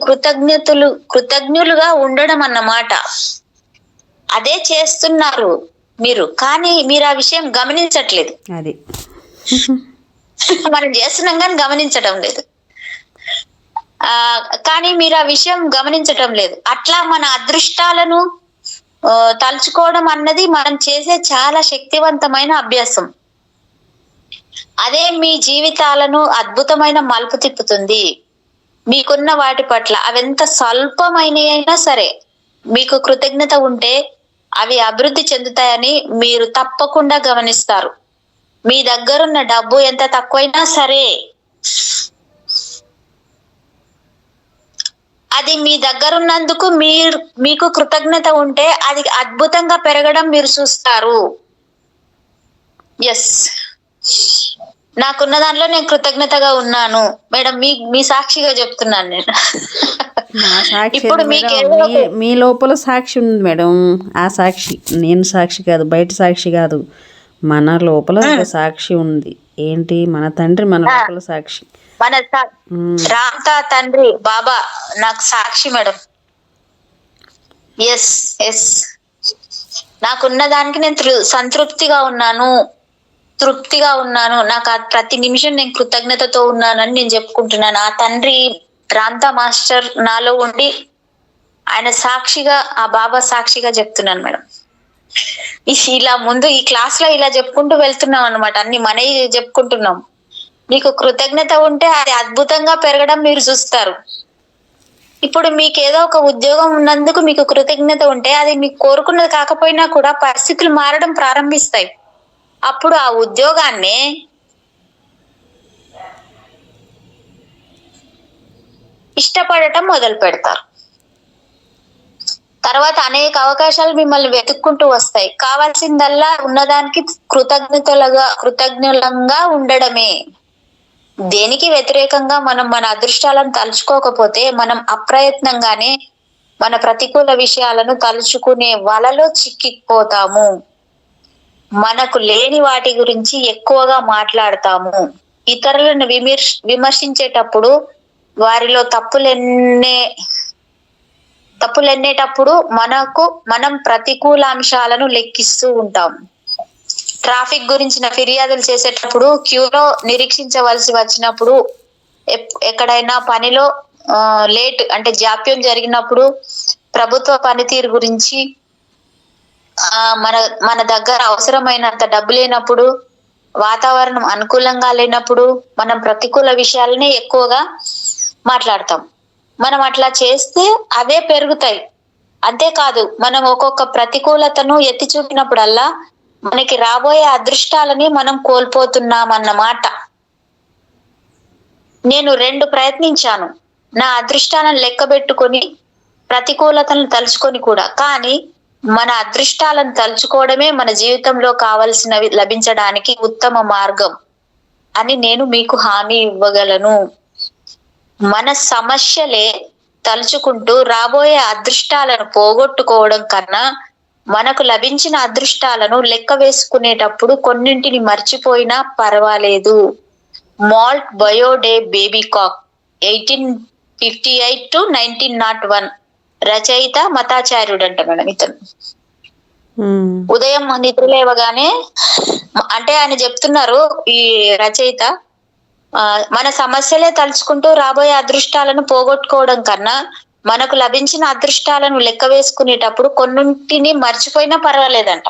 కృతజ్ఞులుగా ఉండడం అన్నమాట. అదే చేస్తున్నారు మీరు, కానీ మీరు ఆ విషయం గమనించట్లేదు.
అది
మనం చేస్తున్నాం కానీ గమనించడం లేదు. కానీ మీరు ఆ విషయం గమనించటం లేదు. అట్లా మన అదృష్టాలను తలుచుకోవడం అన్నది మనం చేసే చాలా శక్తివంతమైన అభ్యాసం. అదే మీ జీవితాలను అద్భుతమైన మలుపు తిప్పుతుంది. మీకున్న వాటి పట్ల అవెంత స్వల్పమైనైనా సరే మీకు కృతజ్ఞత ఉంటే అవి అభివృద్ధి చెందుతాయని మీరు తప్పకుండా గమనిస్తారు. మీ దగ్గరున్న డబ్బు ఎంత తక్కువైనా సరే అది మీ దగ్గరున్నందుకు మీకు కృతజ్ఞత ఉంటే అది అద్భుతంగా పెరగడం మీరు చూస్తారు. ఎస్, నాకున్న దాంట్లో నేను కృతజ్ఞతగా ఉన్నాను మేడం. మీ సాక్షిగా చెప్తున్నాను నేను. ఇప్పుడు
మీ లోపల సాక్షి ఉంది మేడం. ఆ సాక్షి నేను సాక్షి కాదు, బయట సాక్షి కాదు, మన లోపల సాక్షి ఉంది. ఏంటి? మన తండ్రి మన లోపల సాక్షి.
మన రామ్తా తండ్రి బాబా నాకు సాక్షి మేడం. ఎస్ ఎస్, నాకున్న దానికి నేను సంతృప్తిగా ఉన్నాను, తృప్తిగా ఉన్నాను. నాకు ప్రతి నిమిషం నేను కృతజ్ఞతతో ఉన్నానని నేను చెప్పుకుంటున్నాను. ఆ తండ్రి రామ్తా మాస్టర్ నాలో ఉండి ఆయన సాక్షిగా, ఆ బాబా సాక్షిగా చెప్తున్నాను మేడం. ఇలా ముందు ఈ క్లాస్ లో ఇలా చెప్పుకుంటూ వెళ్తున్నాం అనమాట, అన్ని మనవి చెప్పుకుంటున్నాం. మీకు కృతజ్ఞత ఉంటే అది అద్భుతంగా పెరగడం మీరు చూస్తారు. ఇప్పుడు మీకు ఏదో ఒక ఉద్యోగం ఉన్నందుకు మీకు కృతజ్ఞత ఉంటే అది మీకు కోరుకున్నది కాకపోయినా కూడా పరిస్థితులు మారడం ప్రారంభిస్తాయి. అప్పుడు ఆ ఉద్యోగాన్ని ఇష్టపడటం మొదలు పెడతారు. తర్వాత అనేక అవకాశాలు మిమ్మల్ని వెతుక్కుంటూ వస్తాయి. కావాల్సిందల్లా ఉన్నదానికి కృతజ్ఞులంగా ఉండడమే. దేనికి వ్యతిరేకంగా మనం మన అదృష్టాలను తలుచుకోకపోతే మనం అప్రయత్నంగానే మన ప్రతికూల విషయాలను తలుచుకునే వలలో చిక్కిపోతాము. మనకు లేని వాటి గురించి ఎక్కువగా మాట్లాడతాము. ఇతరులను విమర్శించేటప్పుడు వారిలో తప్పులెన్నేటప్పుడు మనం ప్రతికూల అంశాలను లెక్కిస్తూ ఉంటాం. ట్రాఫిక్ గురించిన ఫిర్యాదులు చేసేటప్పుడు, క్యూలో నిరీక్షించవలసి వచ్చినప్పుడు, ఎక్కడైనా పనిలో లేట్ అంటే జాప్యం జరిగినప్పుడు, ప్రభుత్వ పనితీరు గురించి, మన దగ్గర అవసరమైనంత డబ్బు లేనప్పుడు, వాతావరణం అనుకూలంగా లేనప్పుడు మనం ప్రతికూల విషయాలనే ఎక్కువగా మాట్లాడతాం. మనం అట్లా చేస్తే అవే పెరుగుతాయి. అంతేకాదు మనం ఒక్కొక్క ప్రతికూలతను ఎత్తి చూపినప్పుడల్లా మనకి రాబోయే అదృష్టాలని మనం కోల్పోతున్నామన్నమాట. నేను 2 ప్రయత్నించాను. నా అదృష్టాలను లెక్కబెట్టుకొని ప్రతికూలతలను తలుచుకొని కూడా. కానీ మన అదృష్టాలను తలుచుకోవడమే మన జీవితంలో కావలసినవి లభించడానికి ఉత్తమ మార్గం అని నేను మీకు హామీ ఇవ్వగలను. మన సమస్యలే తలుచుకుంటూ రాబోయే అదృష్టాలను పోగొట్టుకోవడం కన్నా మనకు లభించిన అదృష్టాలను లెక్క వేసుకునేటప్పుడు కొన్నింటిని మర్చిపోయినా పర్వాలేదు. మాల్ట్ బయోడే బేబీకాక్ 1858 to 1901 రచయిత మతాచార్యుడు అంట మేడం ఇతను. ఉదయం నిద్ర లేవగానే అంటే ఆయన చెప్తున్నారు ఈ రచయిత, మన సమస్యలే తలుచుకుంటూ రాబోయే అదృష్టాలను పోగొట్టుకోవడం కన్నా మనకు లభించిన అదృష్టాలను లెక్క వేసుకునేటప్పుడు కొన్నింటిని మర్చిపోయినా పర్వాలేదంట.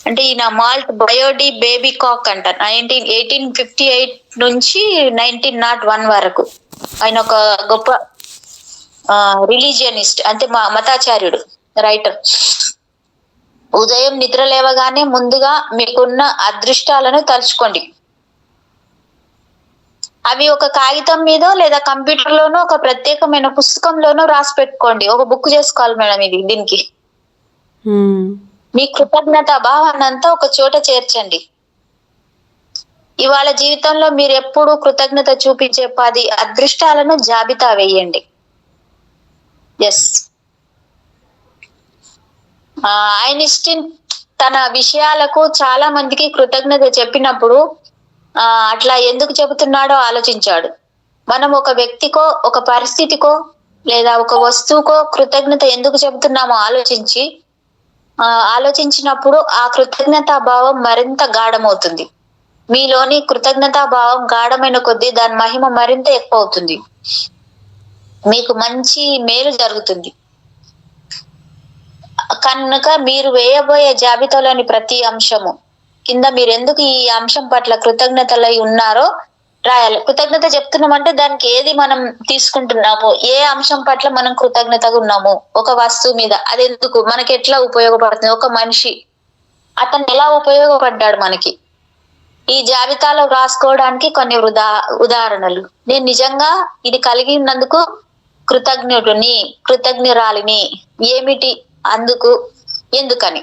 అంటే ఈయన మాల్ట్ బయోడీ బేబీకాక్ అంట 1858 నుంచి 1901 వరకు ఆయన ఒక గొప్ప రిలీజియనిస్ట్, అంటే మతాచార్యుడు, రైటర్. ఉదయం నిద్ర లేవగానే ముందుగా మీకున్న అదృష్టాలను తలుచుకోండి. అవి ఒక కాగితం మీదో లేదా కంప్యూటర్ లోనో ఒక ప్రత్యేకమైన పుస్తకంలోనో రాసి పెట్టుకోండి. ఒక బుక్ చేసుకోవాలి మేడం ఇది దీనికి. మీ కృతజ్ఞత భావాన్ని అంతా ఒక చోట చేర్చండి. ఇవాళ జీవితంలో మీరు ఎప్పుడు కృతజ్ఞత చూపించే 10 అదృష్టాలను జాబితా వేయండి. ఎస్, ఐన్స్టీన్ తన విషయాలకు చాలా మందికి కృతజ్ఞత చెప్పినప్పుడు అట్లా ఎందుకు చెబుతున్నాడో ఆలోచించాడు. మనం ఒక వ్యక్తికో ఒక పరిస్థితికో లేదా ఒక వస్తువుకో కృతజ్ఞత ఎందుకు చెబుతున్నామో ఆలోచించినప్పుడు ఆ కృతజ్ఞతా భావం మరింత గాఢమవుతుంది. మీలోని కృతజ్ఞతా భావం గాఢమైన కొద్దీ దాని మహిమ మరింత ఎక్కువ అవుతుంది. మీకు మంచి మేలు జరుగుతుంది. కనుక మీరు వేయబోయే జాబితాలోని ప్రతి అంశము కింద మీరు ఎందుకు ఈ అంశం పట్ల కృతజ్ఞతలై ఉన్నారో రాయాలి. కృతజ్ఞత చెప్తున్నామంటే దానికి ఏది మనం తీసుకుంటున్నాము, ఏ అంశం పట్ల మనం కృతజ్ఞతగా ఉన్నాము, ఒక వస్తువు మీద అది ఎందుకు మనకి ఎట్లా ఉపయోగపడుతుంది, ఒక మనిషి అతను ఎలా ఉపయోగపడ్డాడు మనకి, ఈ జాబితాలో రాసుకోవడానికి కొన్ని ఉదాహరణలు. నేను నిజంగా ఇది కలిగి ఉన్నందుకు కృతజ్ఞురాలిని, ఏమిటి, అందుకు, ఎందుకని.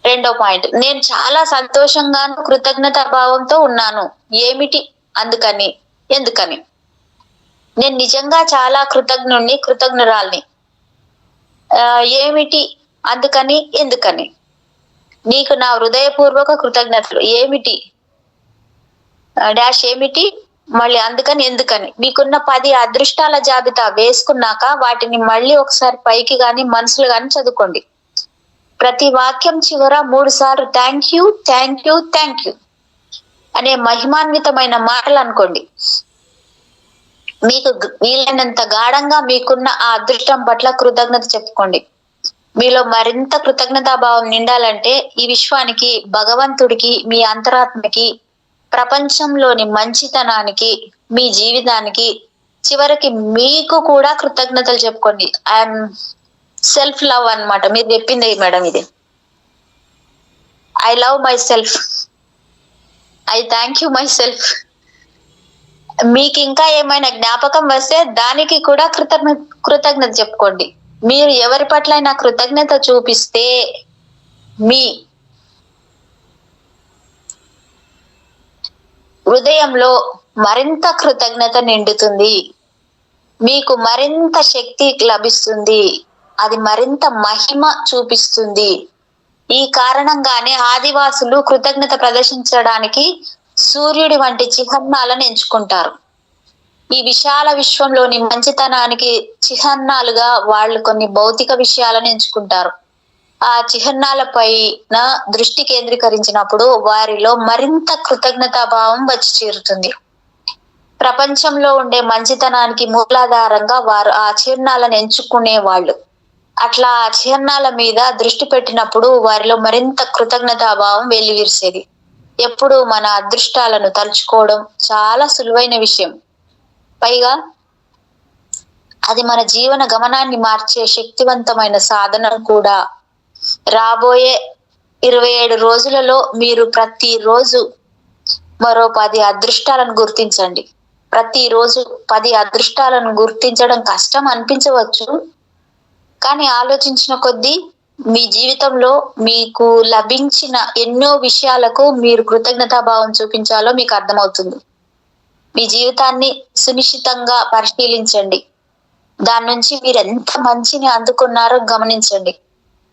2వ పాయింట్, నేను చాలా సంతోషంగాను కృతజ్ఞతా భావంతో ఉన్నాను, ఏమిటి, అందుకని, ఎందుకని. నేను నిజంగా చాలా కృతజ్ఞురాలిని, ఏమిటి, అందుకని, ఎందుకని. నీకు నా హృదయపూర్వక కృతజ్ఞతలు, ఏమిటి డాష్ ఏమిటి మళ్ళీ అందుకని, ఎందుకని. మీకున్న 10 అదృష్టాల జాబితా వేసుకున్నాక వాటిని మళ్ళీ ఒకసారి పైకి గాని మనసులో గాని చదువుకోండి. ప్రతి వాక్యం చివర 3 సార్లు thank you thank you thank you అనే మహిమాన్వితమైన మాటలు అనుకోండి. మీకు వీలైనంత గాఢంగా మీకున్న ఆ అదృష్టం పట్ల కృతజ్ఞత చెప్పుకోండి. మీలో మరింత కృతజ్ఞతాభావం నిండాలంటే ఈ విశ్వానికి, భగవంతుడికి, మీ అంతరాత్మకి, ప్రపంచంలోని మంచితనానికి, మీ జీవితానికి, చివరికి మీకు కూడా కృతజ్ఞతలు చెప్పుకోండి. ఐఎమ్ సెల్ఫ్ లవ్ అన్నమాట. మీరు చెప్పింది మేడం ఇది. I love my self, I thank you my self. మీకు ఇంకా ఏమైనా జ్ఞాపకం వస్తే దానికి కూడా కృతజ్ఞత చెప్పుకోండి. మీరు ఎవరి పట్లైనా కృతజ్ఞత చూపిస్తే మీ హృదయంలో మరింత కృతజ్ఞత నిండుతుంది, మీకు మరింత శక్తి లభిస్తుంది, అది మరింత మహిమ చూపిస్తుంది. ఈ కారణంగానే ఆదివాసులు కృతజ్ఞత ప్రదర్శించడానికి సూర్యుడి వంటి చిహ్నాలను ఎంచుకుంటారు. ఈ విశాల విశ్వంలోని మంచితనానికి చిహ్నాలుగా వాళ్ళు కొన్ని భౌతిక విషయాలను ఎంచుకుంటారు. ఆ చిహ్నాలపైన దృష్టి కేంద్రీకరించినప్పుడు వారిలో మరింత కృతజ్ఞతాభావం వచ్చి చేరుతుంది. ప్రపంచంలో ఉండే మంచితనానికి మూలాధారంగా వారు ఆ చిహ్నాలను ఎంచుకునే వాళ్ళు. అట్లా చిహ్నాల మీద దృష్టి పెట్టినప్పుడు వారిలో మరింత కృతజ్ఞతాభావం వెల్లివిరిసేది. ఎప్పుడు మన అదృష్టాలను తలుచుకోవడం చాలా సులువైన విషయం. పైగా అది మన జీవన గమనాన్ని మార్చే శక్తివంతమైన సాధనం కూడా. రాబోయే 27 రోజులలో మీరు ప్రతిరోజు మరో 10 అదృష్టాలను గుర్తించండి. ప్రతిరోజు 10 అదృష్టాలను గుర్తించడం కష్టం అనిపించవచ్చు, కానీ ఆలోచించిన కొద్దీ మీ జీవితంలో మీకు లభించిన ఎన్నో విషయాలకు మీరు కృతజ్ఞతాభావం చూపించాలో మీకు అర్థమవుతుంది. మీ జీవితాన్ని సునిశ్చితంగా పరిశీలించండి. దాని నుంచి మీరు ఎంత మంచిని అందుకున్నారో గమనించండి.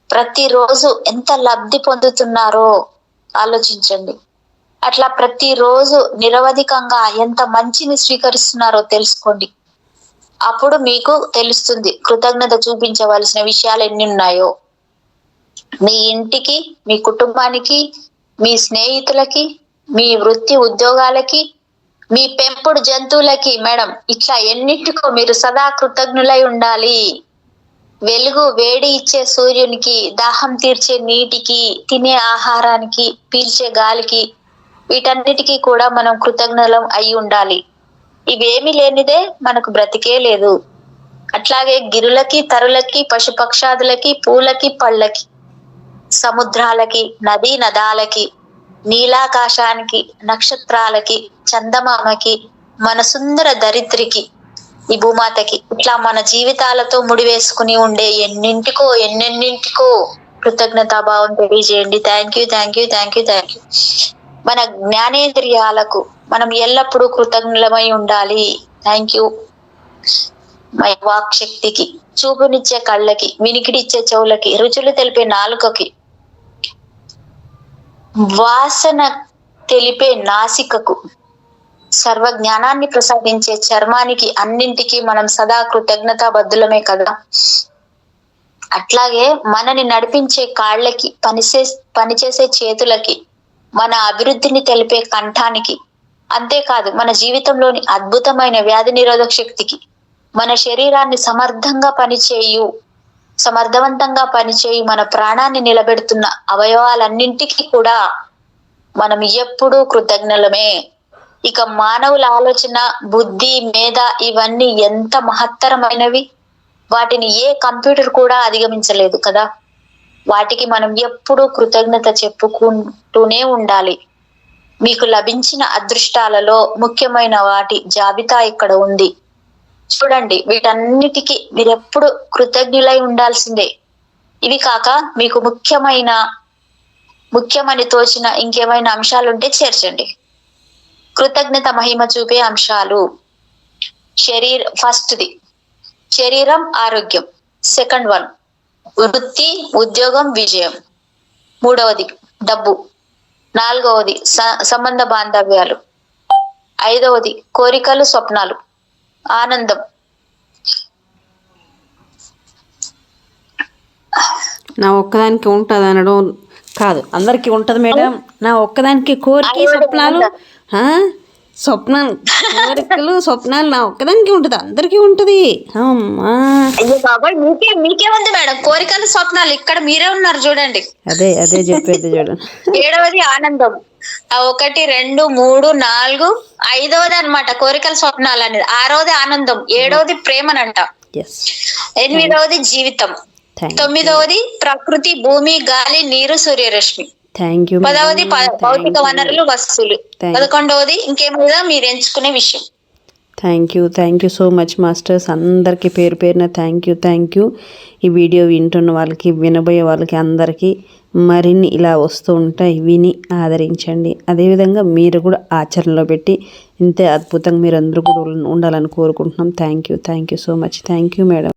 ప్రతిరోజు ఎంత లబ్ధి పొందుతున్నారో ఆలోచించండి. అట్లా ప్రతిరోజు నిరవధికంగా ఎంత మంచిని స్వీకరిస్తున్నారో తెలుసుకోండి. అప్పుడు మీకు తెలుస్తుంది కృతజ్ఞత చూపించవలసిన విషయాలు ఎన్ని ఉన్నాయో. మీ ఇంటికి, మీ కుటుంబానికి, మీ స్నేహితులకి, మీ వృత్తి ఉద్యోగాలకి, మీ పెంపుడు జంతువులకి మేడం, ఇట్లా ఎన్నిటికో మీరు సదా కృతజ్ఞులై ఉండాలి. వెలుగు వేడి ఇచ్చే సూర్యునికి, దాహం తీర్చే నీటికి, తినే ఆహారానికి, పీల్చే గాలికి, వీటన్నిటికీ కూడా మనం కృతజ్ఞులం అయి ఉండాలి. ఇవేమి లేనిదే మనకు బ్రతికే లేదు. అట్లాగే గిరులకి, తరులకి, పశుపక్షాదులకి, పూలకి, పళ్ళకి, సముద్రాలకి, నదీ నదాలకి, నీలాకాశానికి, నక్షత్రాలకి, చందమామకి, మన సుందర ధరిత్రికి, ఈ భూమాతకి, ఇట్లా మన జీవితాలతో ముడివేసుకుని ఉండే ఎన్నెన్నింటికో కృతజ్ఞతాభావం తెలియజేయండి. Thank you, thank you, thank you, thank you. మన జ్ఞానేంద్రియాలకు మనం ఎల్లప్పుడూ కృతజ్ఞులమై ఉండాలి. Thank you. మన వాక్ శక్తికి, చూపునిచ్చే కళ్ళకి, వినికిడిచ్చే చెవులకి, రుచులు తెలిపే నాలుకకి, వాసన తెలిపే నాసికకు, సర్వ జ్ఞానాన్ని ప్రసాదించే చర్మానికి, అన్నింటికి మనం సదా కృతజ్ఞతాబద్ధులమే కదా. అట్లాగే మనని నడిపించే కాళ్ళకి, పనిచేసే చేతులకి, మన అభివృద్ధిని తెలిపే కంఠానికి, అంతేకాదు మన జీవితంలోని అద్భుతమైన వ్యాధి నిరోధక శక్తికి, మన శరీరాన్ని సమర్థవంతంగా పనిచేయి మన ప్రాణాన్ని నిలబెడుతున్న అవయవాలన్నింటికి కూడా మనం ఎప్పుడూ కృతజ్ఞులమే. ఇక మానవుల ఆలోచన, బుద్ధి, మేధ ఇవన్నీ ఎంత మహత్తరమైనవి. వాటిని ఏ కంప్యూటర్ కూడా అధిగమించలేదు కదా. వాటికి మనం ఎప్పుడూ కృతజ్ఞత చెప్పుకుంటూనే ఉండాలి. మీకు లభించిన అదృష్టాలలో ముఖ్యమైన వాటి జాబితా ఇక్కడ ఉంది. చూడండి, వీటన్నిటికీ మీరెప్పుడు కృతజ్ఞులై ఉండాల్సిందే. ఇవి కాక మీకు ముఖ్యమని తోచిన ఇంకేమైనా అంశాలుంటే చేర్చండి. కృతజ్ఞత మహిమ చూపే అంశాలు. ఫస్ట్ది శరీరం, ఆరోగ్యం. సెకండ్ వన్ వృత్తి, ఉద్యోగం, విజయం. మూడవది డబ్బు. నాలుగవది సంబంధ బాంధవ్యాలు. ఐదవది కోరికలు, స్వప్నాలు, ఆనందం.
నా ఒక్కదానికి ఉంటుంది అనడం కాదు, అందరికీ ఉంటుంది మేడం. నా ఒక్కదానికి కోరిక, కోరికలు, స్వప్నాలు నా ఒక్కదానికి ఉంటుంది, అందరికీ ఉంటుంది. అమ్మా
అయ్యో బాబాయ్, మీకేముంది మేడం కోరికలు, స్వప్నాలు? ఇక్కడ మీరే ఉన్నారు చూడండి.
అదే చెప్పేది చూడండి.
ఏడవది ఆనందం. 1, 2, 3, 4, 5వది అనమాట కోరికలు, స్వప్నాలు అనేది. 6వది ఆనందం. 7వది ప్రేమనంట. 8వది జీవితం. 9వది ప్రకృతి, భూమి, గాలి, నీరు, సూర్యరశ్మి. 10వది భౌతిక వనరులు, వస్తువులు. 11వది ఇంకేమైనా మీరు ఎంచుకునే విషయం.
Thank you so much masters. అందరికీ పేరు పేరున థ్యాంక్ యూ. ఈ వీడియో వింటున్న వాళ్ళకి, వినబోయే వాళ్ళకి అందరికీ మరిన్ని ఇలా వస్తూ ఉంటాయి, విని ఆదరించండి. అదేవిధంగా మీరు కూడా ఆచరణలో పెట్టి ఇంతే అద్భుతంగా మీరు అందరూ కూడా ఉండాలని కోరుకుంటున్నాం. Thank you so much. Thank you madam.